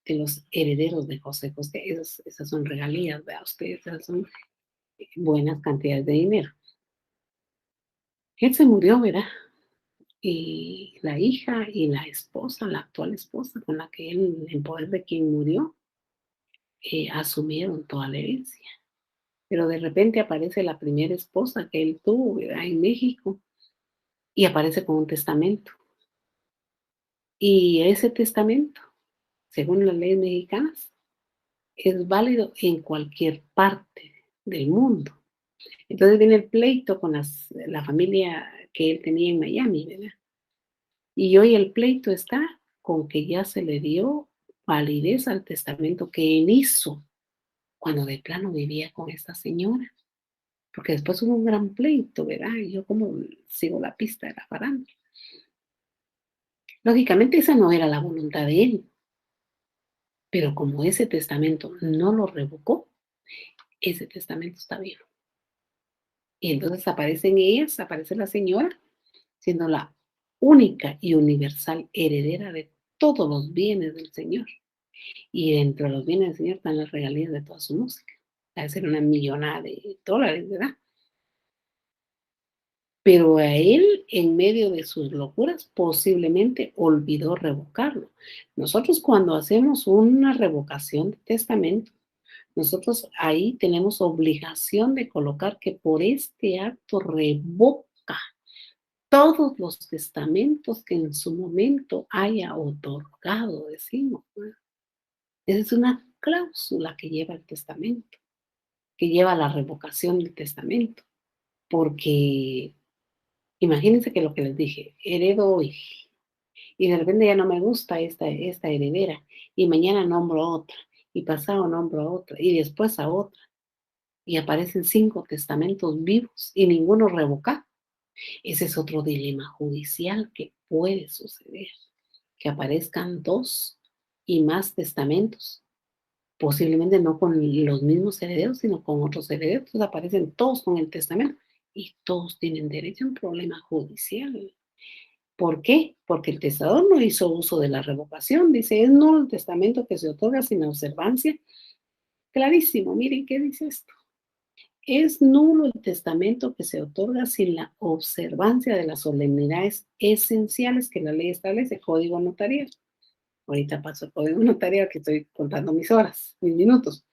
de los herederos de José José. Esas son regalías, ¿verdad? Ustedes, esas son buenas cantidades de dinero. Él se murió, ¿verdad? Y la hija y la esposa, la actual esposa con la que él, en poder de quien murió, asumieron toda la herencia. Pero de repente aparece la primera esposa que él tuvo, ¿verdad? En México y aparece con un testamento. Y ese testamento, según las leyes mexicanas, es válido en cualquier parte del mundo. Entonces viene el pleito con la familia que él tenía en Miami, ¿verdad? Y hoy el pleito está con que ya se le dio validez al testamento que él hizo cuando de plano vivía con esta señora. Porque después hubo un gran pleito, ¿verdad? Y yo como sigo la pista de la farándula. Lógicamente esa no era la voluntad de él, pero como ese testamento no lo revocó, ese testamento está vivo. Y entonces aparecen ellas, aparece la señora, siendo la única y universal heredera de todos los bienes del Señor. Y dentro de los bienes del Señor están las regalías de toda su música. Va a ser una millonada de dólares, ¿verdad? Pero a él, en medio de sus locuras, posiblemente olvidó revocarlo. Nosotros cuando hacemos una revocación de testamento, nosotros ahí tenemos obligación de colocar que por este acto revoca todos los testamentos que en su momento haya otorgado, decimos, ¿no? Esa es una cláusula que lleva el testamento, que lleva la revocación del testamento, porque imagínense que lo que les dije, heredo hoy y de repente ya no me gusta esta heredera y mañana nombro a otra y pasado nombro a otra y después a otra y aparecen 5 testamentos vivos y ninguno revocado. Ese es otro dilema judicial que puede suceder, que aparezcan 2 y más testamentos posiblemente no con los mismos herederos, sino con otros herederos. Entonces aparecen todos con el testamento y todos tienen derecho a un problema judicial. ¿Por qué? Porque el testador no hizo uso de la revocación. Dice, es nulo el testamento que se otorga sin observancia. Clarísimo, miren qué dice esto. Es nulo el testamento que se otorga sin la observancia de las solemnidades esenciales que la ley establece, código notarial. Ahorita paso el código notarial que estoy contando mis horas, mis minutos.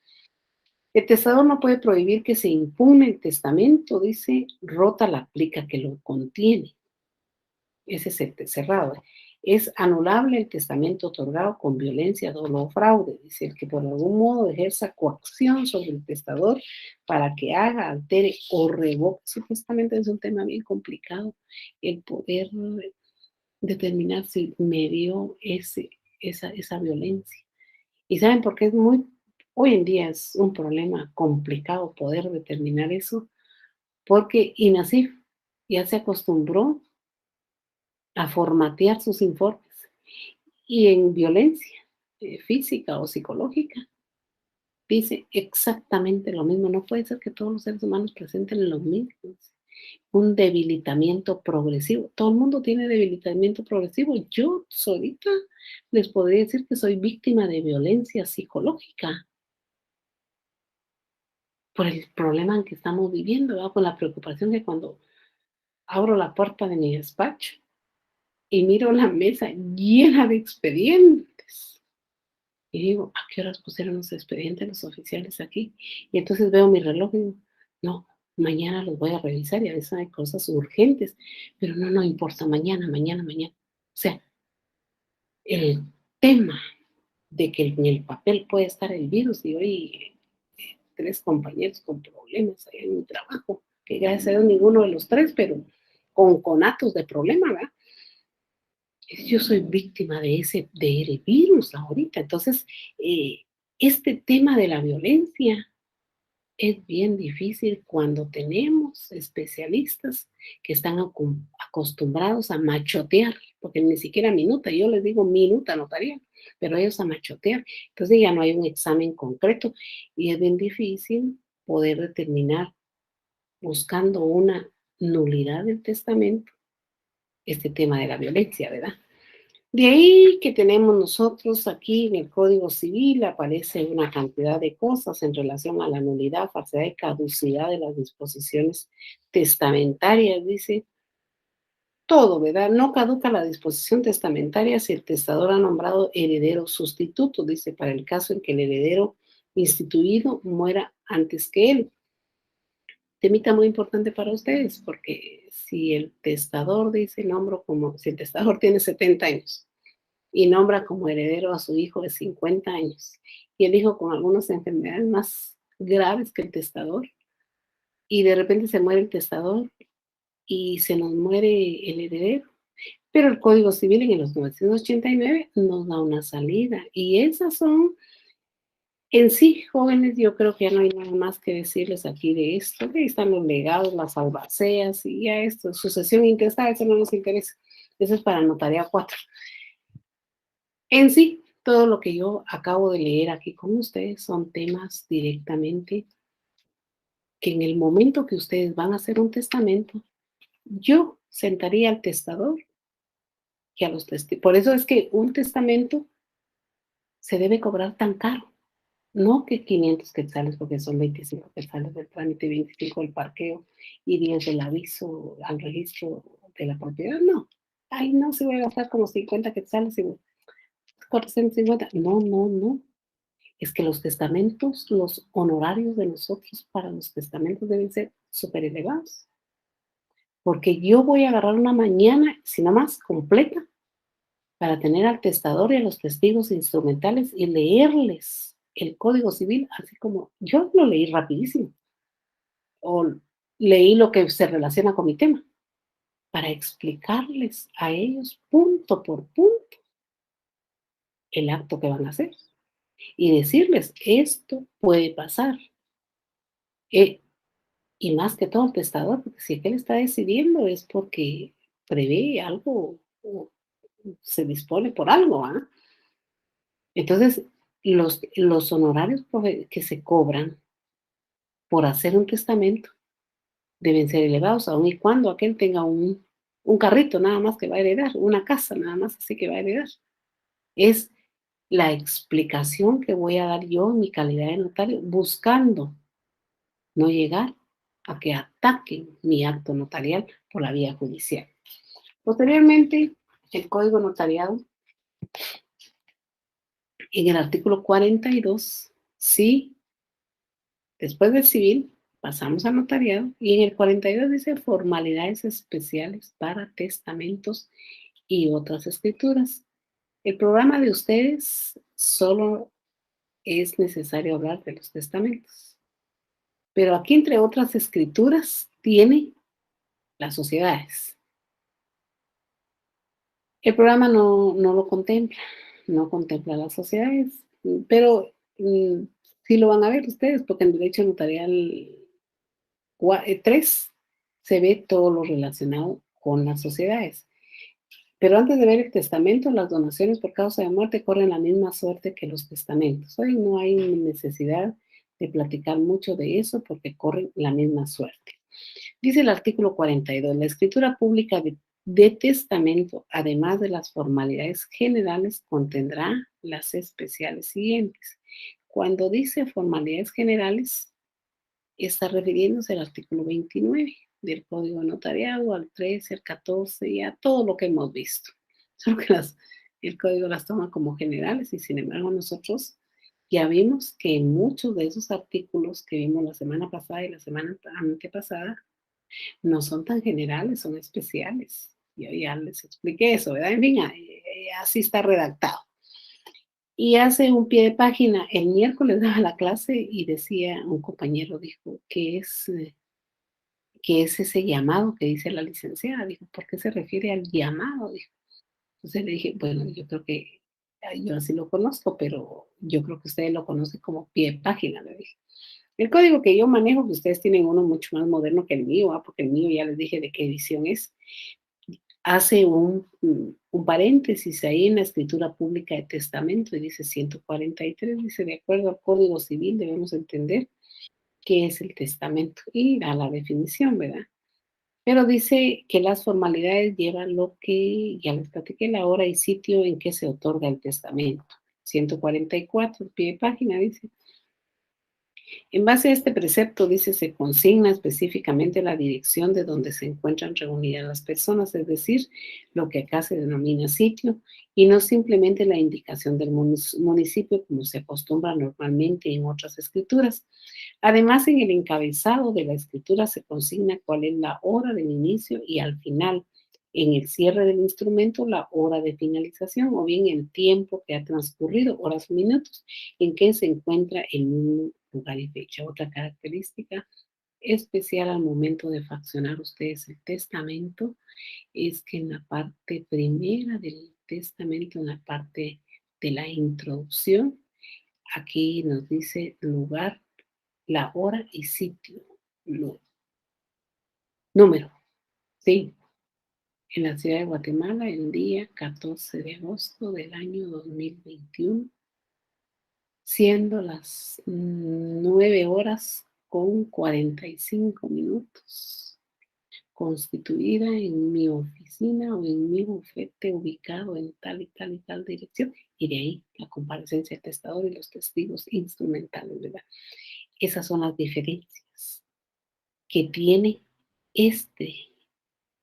El testador no puede prohibir que se impugne el testamento, dice, rota la plica que lo contiene. Ese es el cerrado. Es anulable el testamento otorgado con violencia, dolo o fraude, dice el que por algún modo ejerza coacción sobre el testador para que haga, altere o revoque su testamento. Es un tema bien complicado el poder determinar si me dio esa violencia. ¿Y saben por qué es muy, hoy en día es un problema complicado poder determinar eso? Porque INASIF ya se acostumbró a formatear sus informes y en violencia física o psicológica dice exactamente lo mismo. No puede ser que todos los seres humanos presenten los mismos. Un debilitamiento progresivo. Todo el mundo tiene debilitamiento progresivo. Yo solita les podría decir que soy víctima de violencia psicológica por el problema en que estamos viviendo, ¿verdad? Con la preocupación de cuando abro la puerta de mi despacho y miro la mesa llena de expedientes. Y digo, ¿a qué horas pusieron los expedientes los oficiales aquí? Y entonces veo mi reloj y digo, no, mañana los voy a revisar y a veces hay cosas urgentes, pero no, no importa, mañana, mañana, mañana. O sea, el tema de que en el papel puede estar el virus y hoy 3 compañeros con problemas allá en mi trabajo, que gracias a Dios ninguno de los 3, pero con conatos de problema, ¿verdad? Yo soy víctima de ese virus ahorita. Entonces, este tema de la violencia es bien difícil cuando tenemos especialistas que están acostumbrados a machotear, porque ni siquiera minuta, yo les digo minuta notaría, pero ellos a machotear. Entonces ya no hay un examen concreto y es bien difícil poder determinar, buscando una nulidad del testamento, este tema de la violencia, ¿verdad? De ahí que tenemos nosotros aquí en el Código Civil, aparece una cantidad de cosas en relación a la nulidad, falsedad y caducidad de las disposiciones testamentarias, dice todo, ¿verdad? No caduca la disposición testamentaria si el testador ha nombrado heredero sustituto, dice, para el caso en que el heredero instituido muera antes que él. Temita muy importante para ustedes, porque si el testador dice, nombro como, si el testador tiene 70 años, y nombra como heredero a su hijo de 50 años. Y el hijo con algunas enfermedades más graves que el testador. Y de repente se muere el testador y se nos muere el heredero. Pero el Código Civil en el 1989 nos da una salida. Y esas son, en sí, jóvenes, yo creo que ya no hay nada más que decirles aquí de esto. Ahí están los legados, las albaceas y ya esto, sucesión intestada, eso no nos interesa. Eso es para notaría 4. En sí, todo lo que yo acabo de leer aquí con ustedes son temas directamente que en el momento que ustedes van a hacer un testamento, yo sentaría al testador y a los testigos. Por eso es que un testamento se debe cobrar tan caro. No que 500 quetzales, porque son 25 quetzales del trámite, 25 del parqueo y 10 del aviso al registro de la propiedad. No, ahí no se va a gastar como 50 quetzales y 450. No, no, no. Es que los testamentos, los honorarios de nosotros para los testamentos deben ser súper elevados. Porque yo voy a agarrar una mañana, si no más, completa, para tener al testador y a los testigos instrumentales y leerles el Código Civil, así como yo lo leí rapidísimo, o leí lo que se relaciona con mi tema, para explicarles a ellos punto por punto el acto que van a hacer y decirles, esto puede pasar. Eh, Y más que todo el testador, porque si él está decidiendo es porque prevé algo o se dispone por algo, ¿ah? Entonces, los honorarios que se cobran por hacer un testamento deben ser elevados, aun y cuando aquel tenga un carrito nada más que va a heredar, una casa nada más así que va a heredar. Es la explicación que voy a dar yo en mi calidad de notario, buscando no llegar a que ataquen mi acto notarial por la vía judicial. Posteriormente, el Código Notariado, en el artículo 42, sí, después del civil, pasamos al notariado, y en el 42 dice formalidades especiales para testamentos y otras escrituras. El programa de ustedes solo es necesario hablar de los testamentos. Pero aquí, entre otras escrituras, tiene las sociedades. El programa no lo contempla, no contempla las sociedades, pero sí lo van a ver ustedes, porque en Derecho Notarial 3 se ve todo lo relacionado con las sociedades. Pero antes de ver el testamento, las donaciones por causa de muerte corren la misma suerte que los testamentos. Hoy no hay necesidad de platicar mucho de eso porque corren la misma suerte. Dice el artículo 42, la escritura pública de testamento, además de las formalidades generales, contendrá las especiales siguientes. Cuando dice formalidades generales, está refiriéndose al artículo 29 del Código Notariado, al 13, al 14 y a todo lo que hemos visto. Solo que el Código las toma como generales y sin embargo nosotros ya vimos que muchos de esos artículos que vimos la semana pasada y la semana antepasada no son tan generales, son especiales. Yo ya les expliqué eso, ¿verdad? En fin, así está redactado. Y hace un pie de página, el miércoles daba la clase y decía, un compañero dijo, ¿qué es ese llamado que dice la licenciada? Dijo, ¿por qué se refiere al llamado? Dijo. Entonces le dije, bueno, yo creo que yo así lo conozco, pero yo creo que ustedes lo conocen como pie de página, le dije. El código que yo manejo, que ustedes tienen uno mucho más moderno que el mío, porque el mío ya les dije de qué edición es, hace un paréntesis ahí en la escritura pública de testamento y dice 143, dice, de acuerdo al Código Civil debemos entender qué es el testamento y da la definición, ¿verdad? Pero dice que las formalidades llevan lo que ya les platiqué, la hora y sitio en que se otorga el testamento. 144, pie de página, dice. En base a este precepto, dice, se consigna específicamente la dirección de donde se encuentran reunidas las personas, es decir, lo que acá se denomina sitio, y no simplemente la indicación del municipio como se acostumbra normalmente en otras escrituras. Además, en el encabezado de la escritura se consigna cuál es la hora del inicio y al final, en el cierre del instrumento, la hora de finalización o bien el tiempo que ha transcurrido, horas o minutos, en que se encuentra el mismo lugar y fecha. Otra característica especial al momento de fraccionar ustedes el testamento es que en la parte primera del testamento, en la parte de la introducción, aquí nos dice lugar, la hora y sitio. Número, sí, en la ciudad de Guatemala el día 14 de agosto del año 2021, siendo las 9 horas con 45 minutos, constituida en mi oficina o en mi bufete ubicado en tal y tal y tal dirección, y de ahí la comparecencia del testador y los testigos instrumentales, ¿verdad? Esas son las diferencias que tiene este,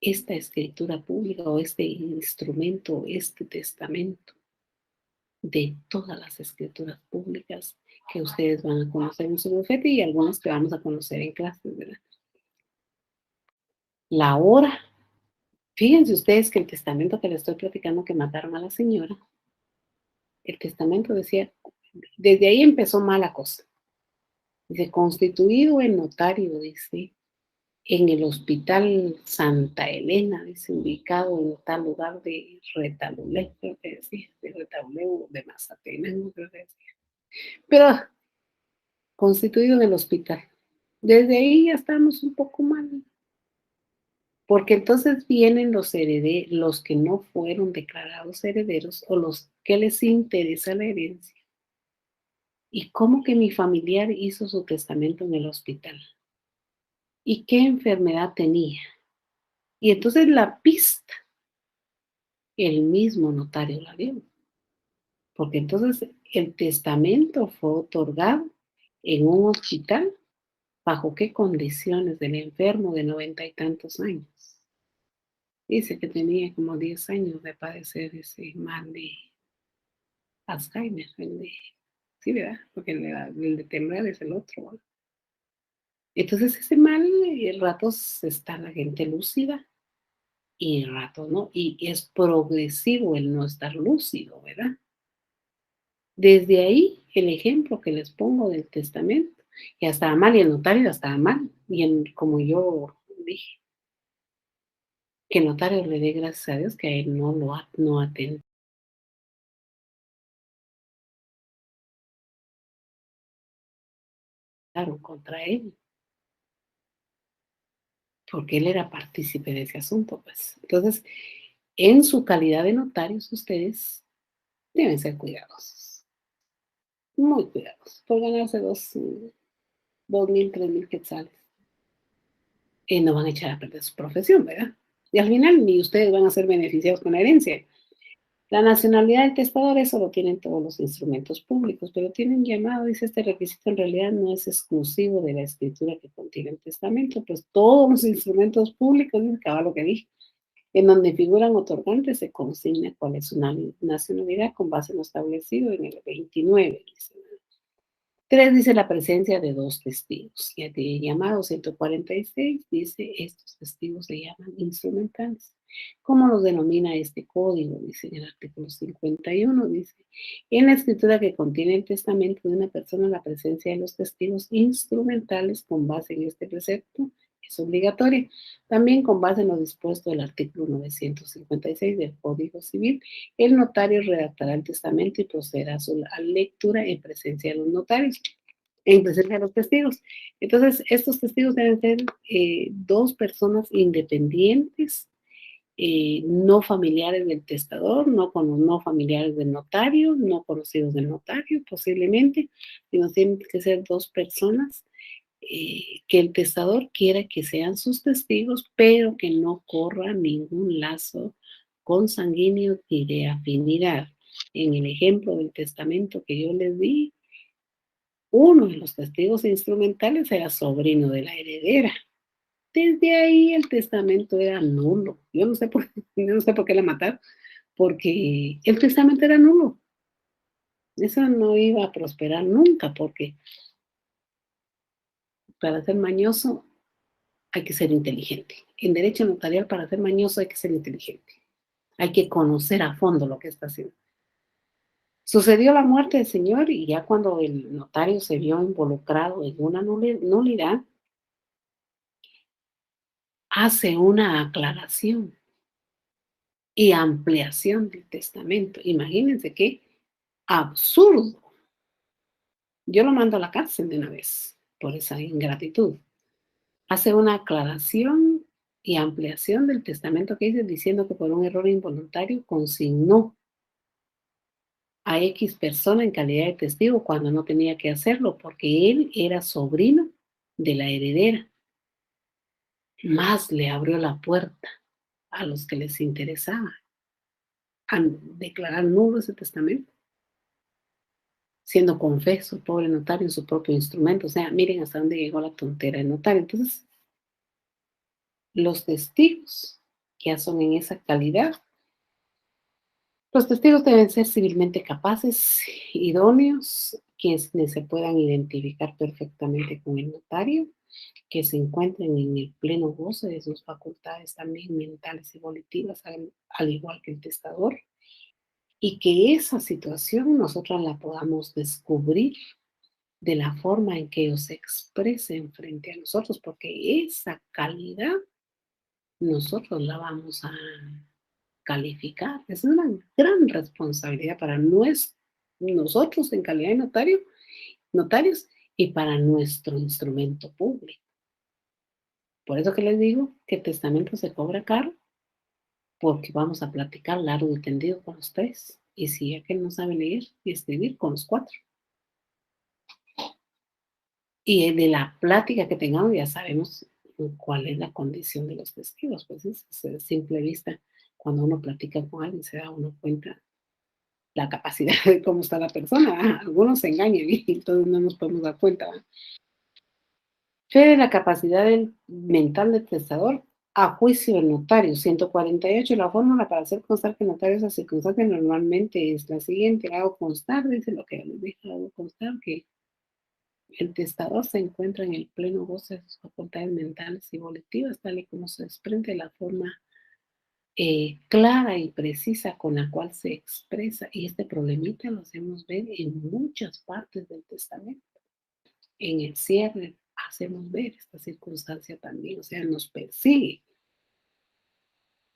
esta escritura pública o este instrumento, este testamento de todas las escrituras públicas que ustedes van a conocer en su bufete y algunas que vamos a conocer en clases, ¿verdad? La hora. Fíjense ustedes que el testamento que les estoy platicando que mataron a la señora, el testamento decía, desde ahí empezó mala cosa. Dice, constituido el notario, dice, en el Hospital Santa Elena, dice, ubicado en tal lugar de Retalulé, creo que decía, de Retalulé o de Mazatlán, no creo que decía. Pero constituido en el hospital. Desde ahí ya estamos un poco mal, porque entonces vienen los herederos, los que no fueron declarados herederos o los que les interesa la herencia. y cómo que mi familiar hizo su testamento en el hospital y qué enfermedad tenía. Y entonces la pista, el mismo notario la dio, porque entonces el testamento fue otorgado en un hospital. ¿Bajo qué condiciones del enfermo de 90 y tantos años? Dice que tenía como 10 años de padecer ese mal de Alzheimer, sí, ¿verdad? Porque el de temblar es el otro, ¿verdad? Entonces ese mal, ratos está la gente lúcida y ratos no, y es progresivo el no estar lúcido, ¿verdad? Desde ahí, el ejemplo que les pongo del testamento, ya estaba mal, y el notario ya estaba mal, y como yo dije, que el notario le dé gracias a Dios que a él no atentaron contra él, porque él era partícipe de ese asunto, pues. Entonces, en su calidad de notarios, ustedes deben ser cuidadosos, muy cuidadosos, por ganarse 2,000, 3,000 quetzales. No van a echar a perder su profesión, ¿verdad? Y al final ni ustedes van a ser beneficiados con la herencia. La nacionalidad del testador, eso lo tienen todos los instrumentos públicos, pero tienen llamado, dice este requisito, en realidad no es exclusivo de la escritura que contiene el testamento, pues todos los instrumentos públicos, dice cabal lo que dije, en donde figuran otorgantes se consigna cuál es su nacionalidad con base en lo establecido en el 29. Dice. 3 dice la presencia de 2 testigos. Y el llamado 146 dice estos testigos se llaman instrumentales. ¿Cómo los denomina este código? Dice en el artículo 51, dice, en la escritura que contiene el testamento de una persona, la presencia de los testigos instrumentales con base en este precepto es obligatoria. También con base en lo dispuesto del artículo 956 del Código Civil, el notario redactará el testamento y procederá a su lectura en presencia de los notarios, en presencia de los testigos. Entonces, estos testigos deben ser 2 personas independientes, no familiares del testador, no familiares del notario, no conocidos del notario, posiblemente, sino tienen que ser 2 personas que el testador quiera que sean sus testigos, pero que no corra ningún lazo consanguíneo ni de afinidad. En el ejemplo del testamento que yo les di, uno de los testigos instrumentales era sobrino de la heredera. Desde ahí el testamento era nulo. Yo no sé por qué la mataron, porque el testamento era nulo. Eso no iba a prosperar nunca, porque para ser mañoso hay que ser inteligente. En derecho notarial, para ser mañoso hay que ser inteligente. Hay que conocer a fondo lo que está haciendo. Sucedió la muerte del señor y ya cuando el notario se vio involucrado en una nulidad, hace una aclaración y ampliación del testamento. Imagínense qué absurdo. Yo lo mando a la cárcel de una vez por esa ingratitud. Hace una aclaración y ampliación del testamento que hice diciendo que por un error involuntario consignó a X persona en calidad de testigo cuando no tenía que hacerlo porque él era sobrino de la heredera. Más le abrió la puerta a los que les interesaba a declarar nulo ese testamento, siendo confeso el pobre notario en su propio instrumento. O sea, miren hasta dónde llegó la tontera del notario. Entonces, los testigos que ya son en esa calidad, los testigos deben ser civilmente capaces, idóneos, quienes se puedan identificar perfectamente con el notario, que se encuentren en el pleno goce de sus facultades también mentales y volitivas, al igual que el testador, y que esa situación nosotros la podamos descubrir de la forma en que ellos se expresen frente a nosotros, porque esa calidad nosotros la vamos a calificar. Es una gran responsabilidad para nosotros en calidad de notarios y para nuestro instrumento público. Por eso que les digo que el testamento se cobra caro, porque vamos a platicar largo y tendido con los 3. Y si aquel no sabe leer y escribir, con los 4. Y de la plática que tengamos ya sabemos cuál es la condición de los testigos, pues es a simple vista. Cuando uno platica con alguien se da uno cuenta la capacidad de cómo está la persona. Algunos se engañan y entonces no nos podemos dar cuenta. Fe de la capacidad mental del testador a juicio del notario. 148. La fórmula para hacer constar que el notario esa circunstancia normalmente es la siguiente. Hago constar, dice lo que les dije, hago constar que el testador se encuentra en el pleno goce de sus facultades mentales y volitivas, tal y como se desprende de la forma clara y precisa con la cual se expresa. Y este problemita lo hacemos ver en muchas partes del testamento. En el cierre hacemos ver esta circunstancia también, o sea, nos persigue.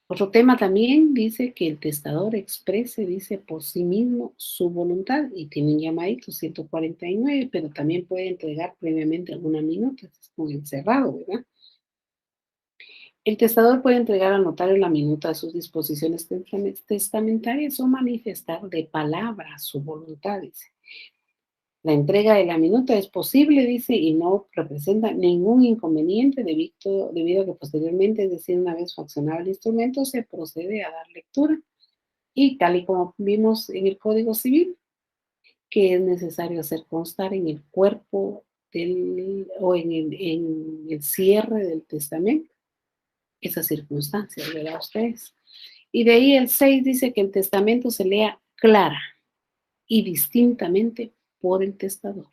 Otro tema también dice que el testador exprese, dice, por sí mismo su voluntad y tiene un llamadito 149, pero también puede entregar previamente alguna minuta, es como encerrado, ¿verdad? El testador puede entregar al notario la minuta de sus disposiciones testamentarias o manifestar de palabra su voluntad, dice. La entrega de la minuta es posible, dice, y no representa ningún inconveniente debido a que posteriormente, es decir, una vez fraccionado el instrumento, se procede a dar lectura. Y tal y como vimos en el Código Civil, que es necesario hacer constar en el cuerpo o en el cierre del testamento esas circunstancias, ¿verdad? Ustedes. Y de ahí el 6 dice que el testamento se lea clara y distintamente por el testador.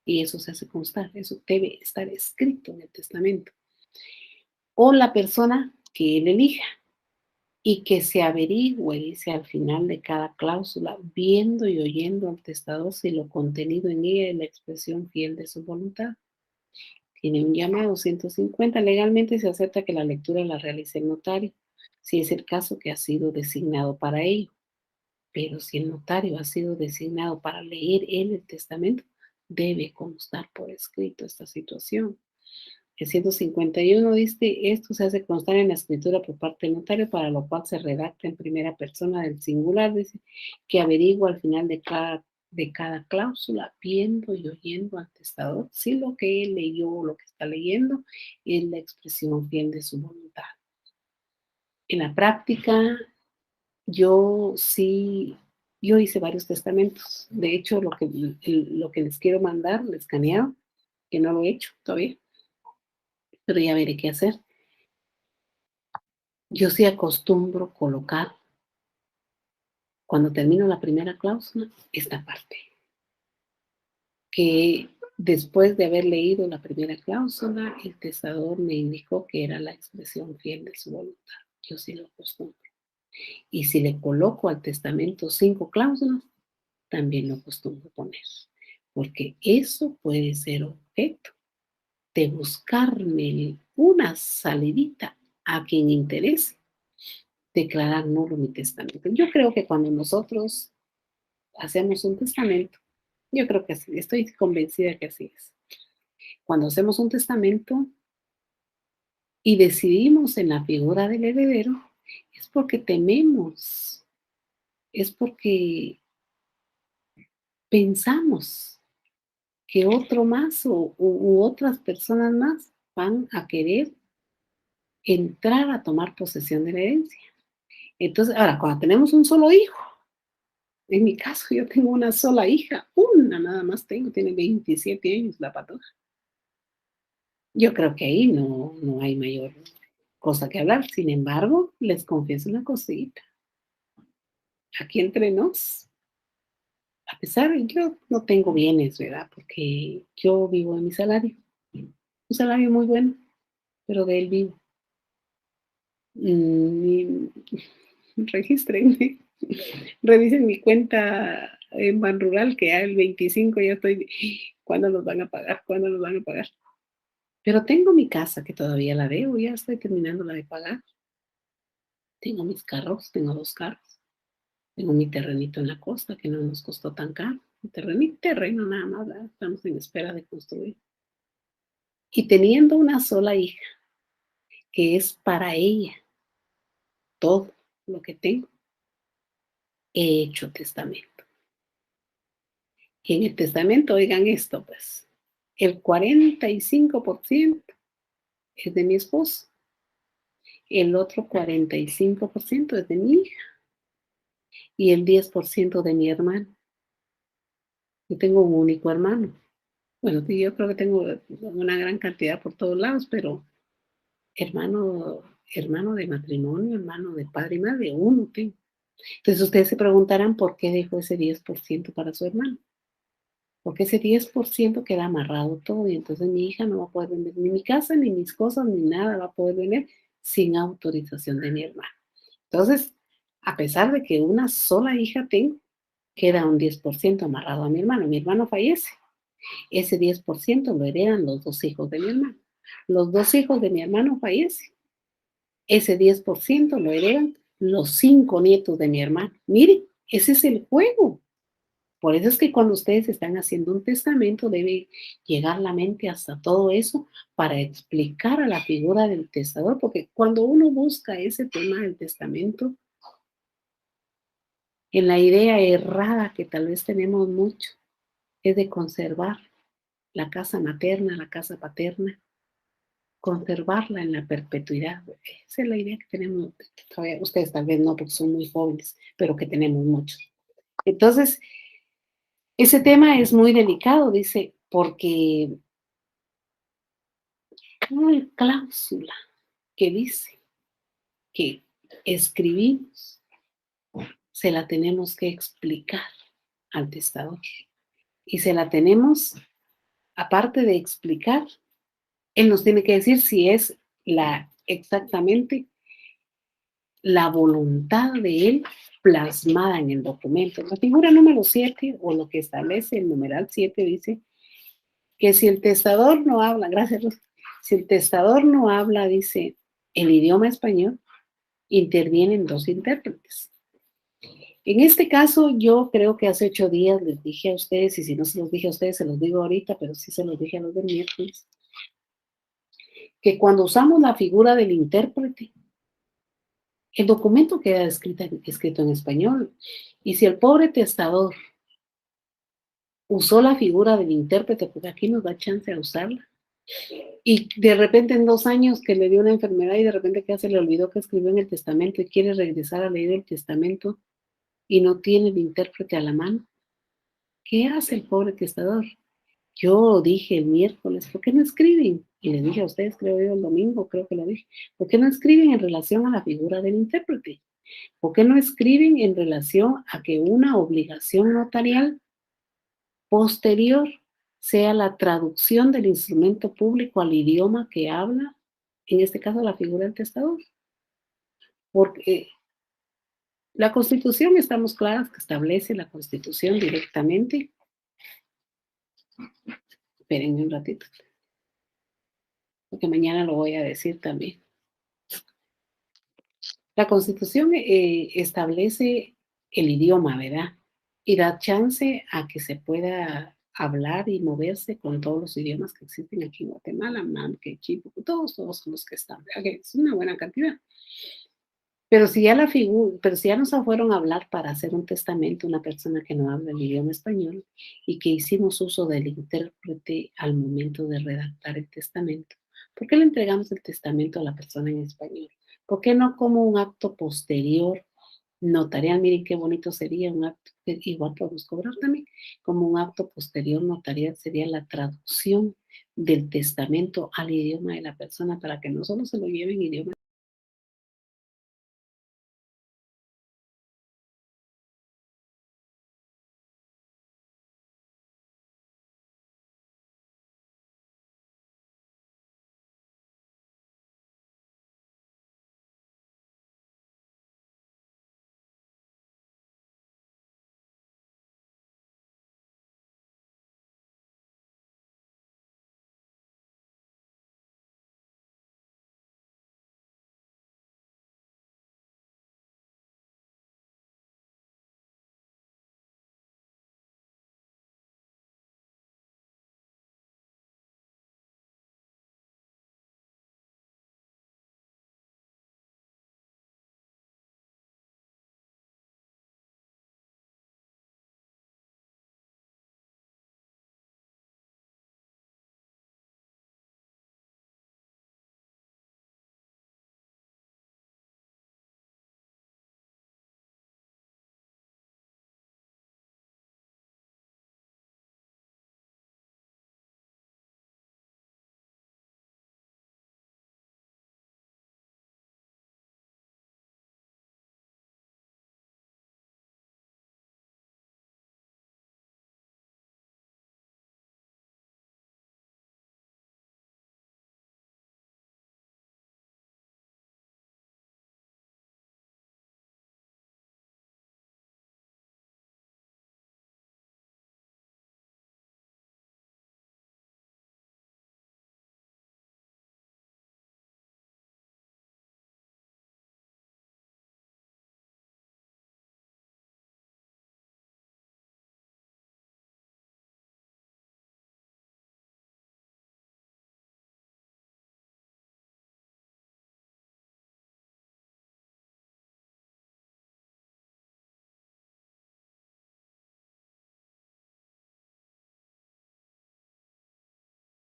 Y eso se hace constar, eso debe estar escrito en el testamento. O la persona que él elija y que se averigüe, dice al final de cada cláusula, viendo y oyendo al testador si lo contenido en ella es la expresión fiel de su voluntad. Tiene un llamado 150. Legalmente se acepta que la lectura la realice el notario, si es el caso que ha sido designado para ello. Pero si el notario ha sido designado para leer él el testamento, debe constar por escrito esta situación. El 151 dice, esto se hace constar en la escritura por parte del notario, para lo cual se redacta en primera persona del singular, dice, que averigua al final de cada cláusula, viendo y oyendo al testador, si lo que él leyó o lo que está leyendo es la expresión fiel de su voluntad. En la práctica, yo sí, yo hice varios testamentos. De hecho, lo que les quiero mandar, el escaneado, que no lo he hecho todavía, pero ya veré qué hacer. Yo sí acostumbro colocar, cuando termino la primera cláusula, esta parte, que después de haber leído la primera cláusula, el testador me indicó que era la expresión fiel de su voluntad. Yo sí lo acostumbro. Y si le coloco al testamento 5 cláusulas, también lo acostumbro poner, porque eso puede ser objeto de buscarme una salidita a quien interese declarar nulo mi testamento. Yo creo que cuando nosotros hacemos un testamento, yo creo que así, estoy convencida que así es. Cuando hacemos un testamento y decidimos en la figura del heredero, es porque tememos, es porque pensamos que otro más u otras personas más van a querer entrar a tomar posesión de la herencia. Entonces, ahora, cuando tenemos un solo hijo, en mi caso yo tengo una sola hija, una nada más tengo, tiene 27 años la patoja. Yo creo que ahí no hay mayor cosa que hablar. Sin embargo, les confieso una cosita. Aquí entre nos, a pesar de que yo no tengo bienes, ¿verdad? Porque yo vivo de mi salario. Un salario muy bueno, pero de él vivo. Regístrenme, revisen mi cuenta en Banrural, que ya el 25 ya estoy, ¿cuándo nos van a pagar? ¿Cuándo nos van a pagar? Pero tengo mi casa que todavía la debo, ya estoy terminando la de pagar. Tengo mis carros, tengo 2 carros. Tengo mi terrenito en la costa que no nos costó tan caro. Mi terreno nada más, ¿verdad? Estamos en espera de construir. Y teniendo una sola hija, que es para ella todo lo que tengo, he hecho testamento. Y en el testamento, oigan esto, pues, el 45% es de mi esposo, el otro 45% es de mi hija y el 10% de mi hermano. Yo tengo un único hermano. Bueno, sí, yo creo que tengo una gran cantidad por todos lados, pero hermano de matrimonio, hermano de padre y madre, uno tengo. Entonces ustedes se preguntarán por qué dejó ese 10% para su hermano. Porque ese 10% queda amarrado todo y entonces mi hija no va a poder vender ni mi casa, ni mis cosas, ni nada va a poder vender sin autorización de mi hermano. Entonces, a pesar de que una sola hija tengo, queda un 10% amarrado a mi hermano. Mi hermano fallece. Ese 10% lo heredan los dos hijos de mi hermano. Los dos hijos de mi hermano fallecen. Ese 10% lo heredan los 5 nietos de mi hermano. Miren, ese es el juego. Por eso es que cuando ustedes están haciendo un testamento debe llegar la mente hasta todo eso para explicar a la figura del testador, porque cuando uno busca ese tema del testamento, en la idea errada que tal vez tenemos mucho, es de conservar la casa materna, la casa paterna, conservarla en la perpetuidad. Esa es la idea que tenemos, todavía, ustedes tal vez no porque son muy jóvenes, pero que tenemos mucho. Entonces, ese tema es muy delicado, dice, porque una cláusula que dice que escribimos, se la tenemos que explicar al testador. Y se la tenemos, aparte de explicar, él nos tiene que decir si es exactamente la voluntad de él plasmada en el documento. La figura número 7 o lo que establece el numeral 7 dice que si el testador no habla, gracias Luz, si el testador no habla, dice, el idioma español, intervienen dos intérpretes. En este caso, yo creo que hace 8 días les dije a ustedes, y si no se los dije a ustedes, se los digo ahorita, pero sí se los dije a los del miércoles, que cuando usamos la figura del intérprete, el documento queda escrito en español. Y si el pobre testador usó la figura del intérprete, porque aquí nos da chance a usarla, y de repente en 2 años que le dio una enfermedad y de repente que ya se le olvidó que escribió en el testamento y quiere regresar a leer el testamento y no tiene el intérprete a la mano, ¿qué hace el pobre testador? Yo dije el miércoles, ¿por qué no escriben? Y les dije a ustedes, creo yo, el domingo, creo que lo dije, ¿por qué no escriben en relación a la figura del intérprete? ¿Por qué no escriben en relación a que una obligación notarial posterior sea la traducción del instrumento público al idioma que habla, en este caso la figura del testador? Porque la Constitución, estamos claras que establece la Constitución directamente. Espérenme un ratito, porque mañana lo voy a decir también. La Constitución establece el idioma, ¿verdad? Y da chance a que se pueda hablar y moverse con todos los idiomas que existen aquí en Guatemala, que Chico, todos son los que están, ¿verdad? Que es una buena cantidad. Pero si ya nos fueron a hablar para hacer un testamento una persona que no habla el idioma español y que hicimos uso del intérprete al momento de redactar el testamento, ¿por qué le entregamos el testamento a la persona en español? ¿Por qué no como un acto posterior notarial? Miren qué bonito sería un acto, que igual podemos cobrar también, como un acto posterior notarial sería la traducción del testamento al idioma de la persona para que no solo se lo lleven idioma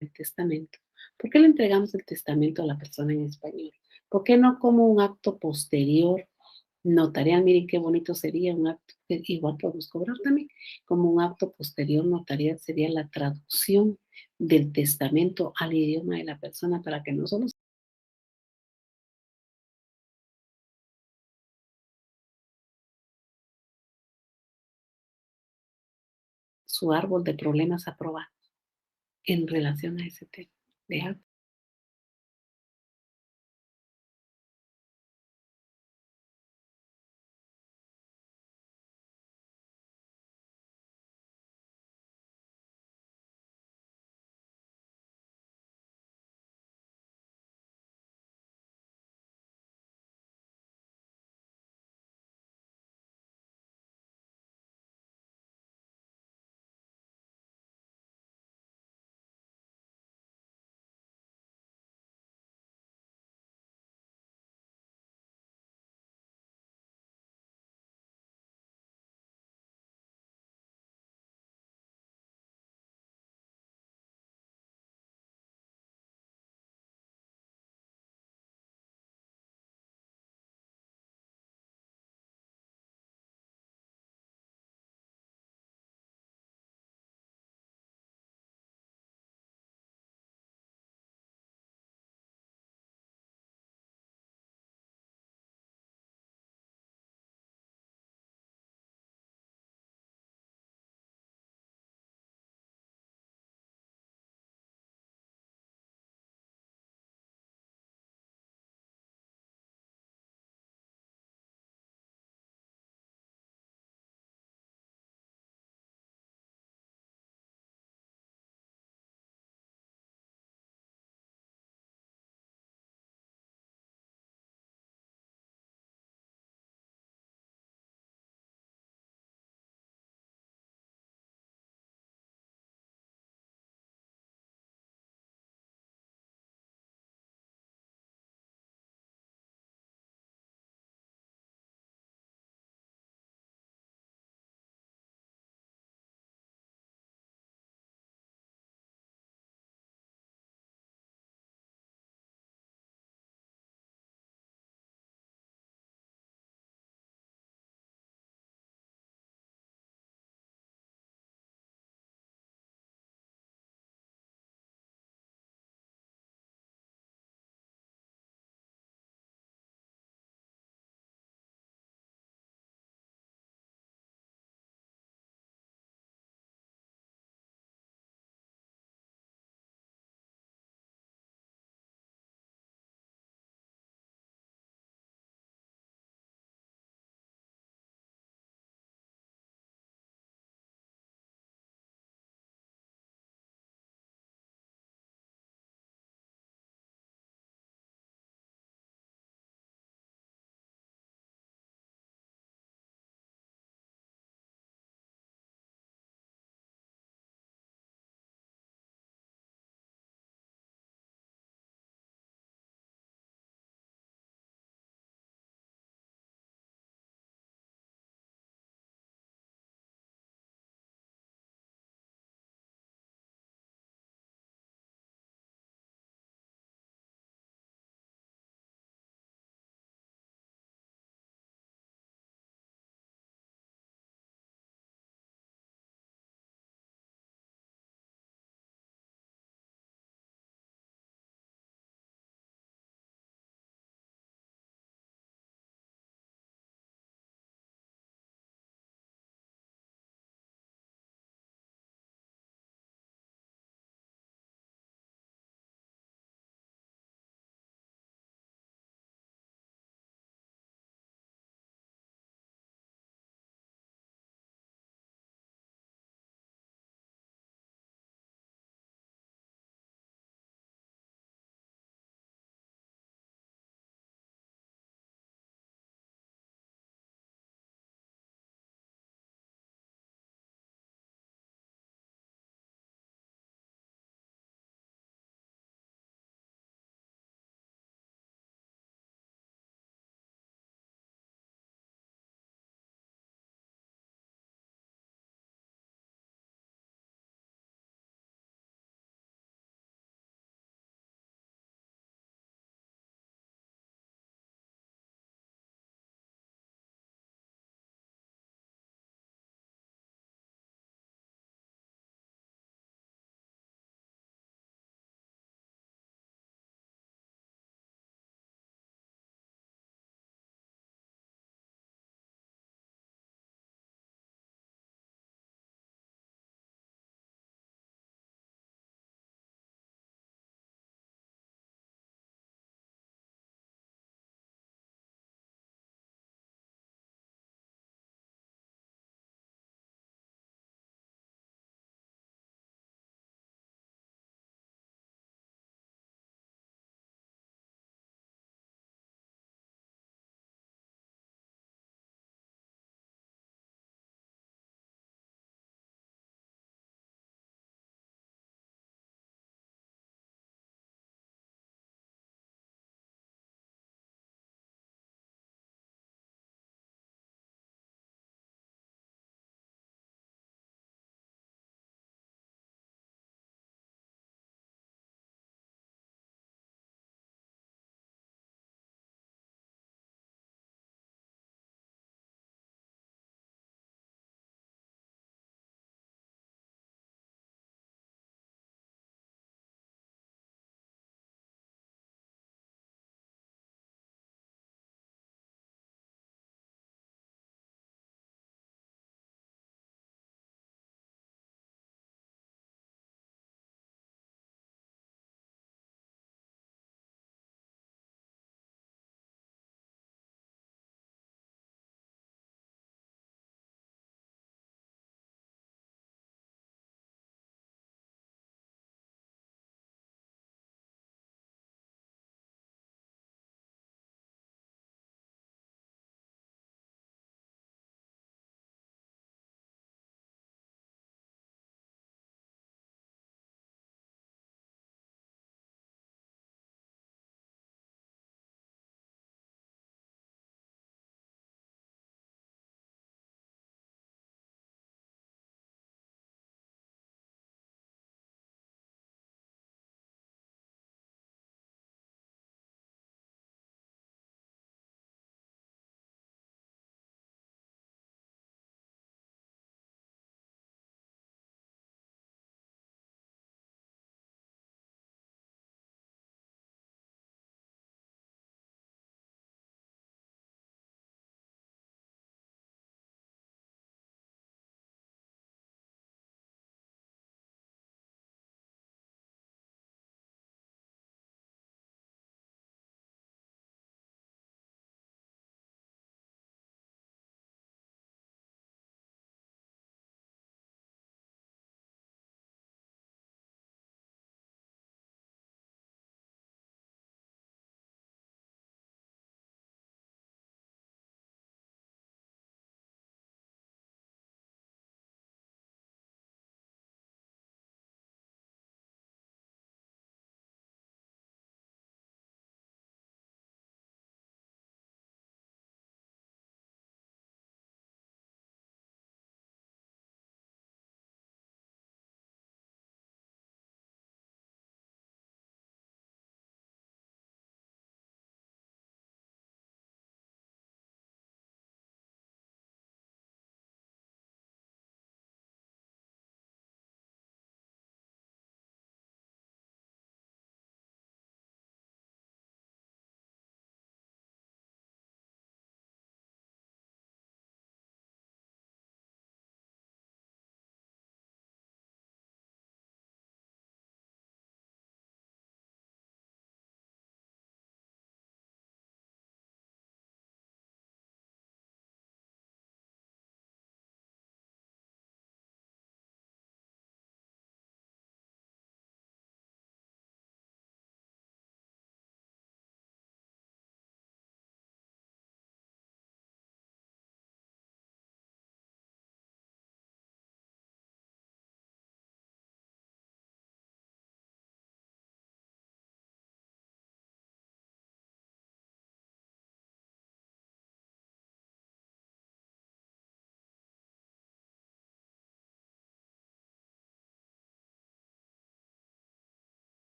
el testamento. ¿Por qué le entregamos el testamento a la persona en español? ¿Por qué no como un acto posterior notarial? Miren qué bonito sería un acto, que igual podemos cobrar también, como un acto posterior notarial sería la traducción del testamento al idioma de la persona para que no solo su árbol de problemas aprobado en relación a ese tema. Deja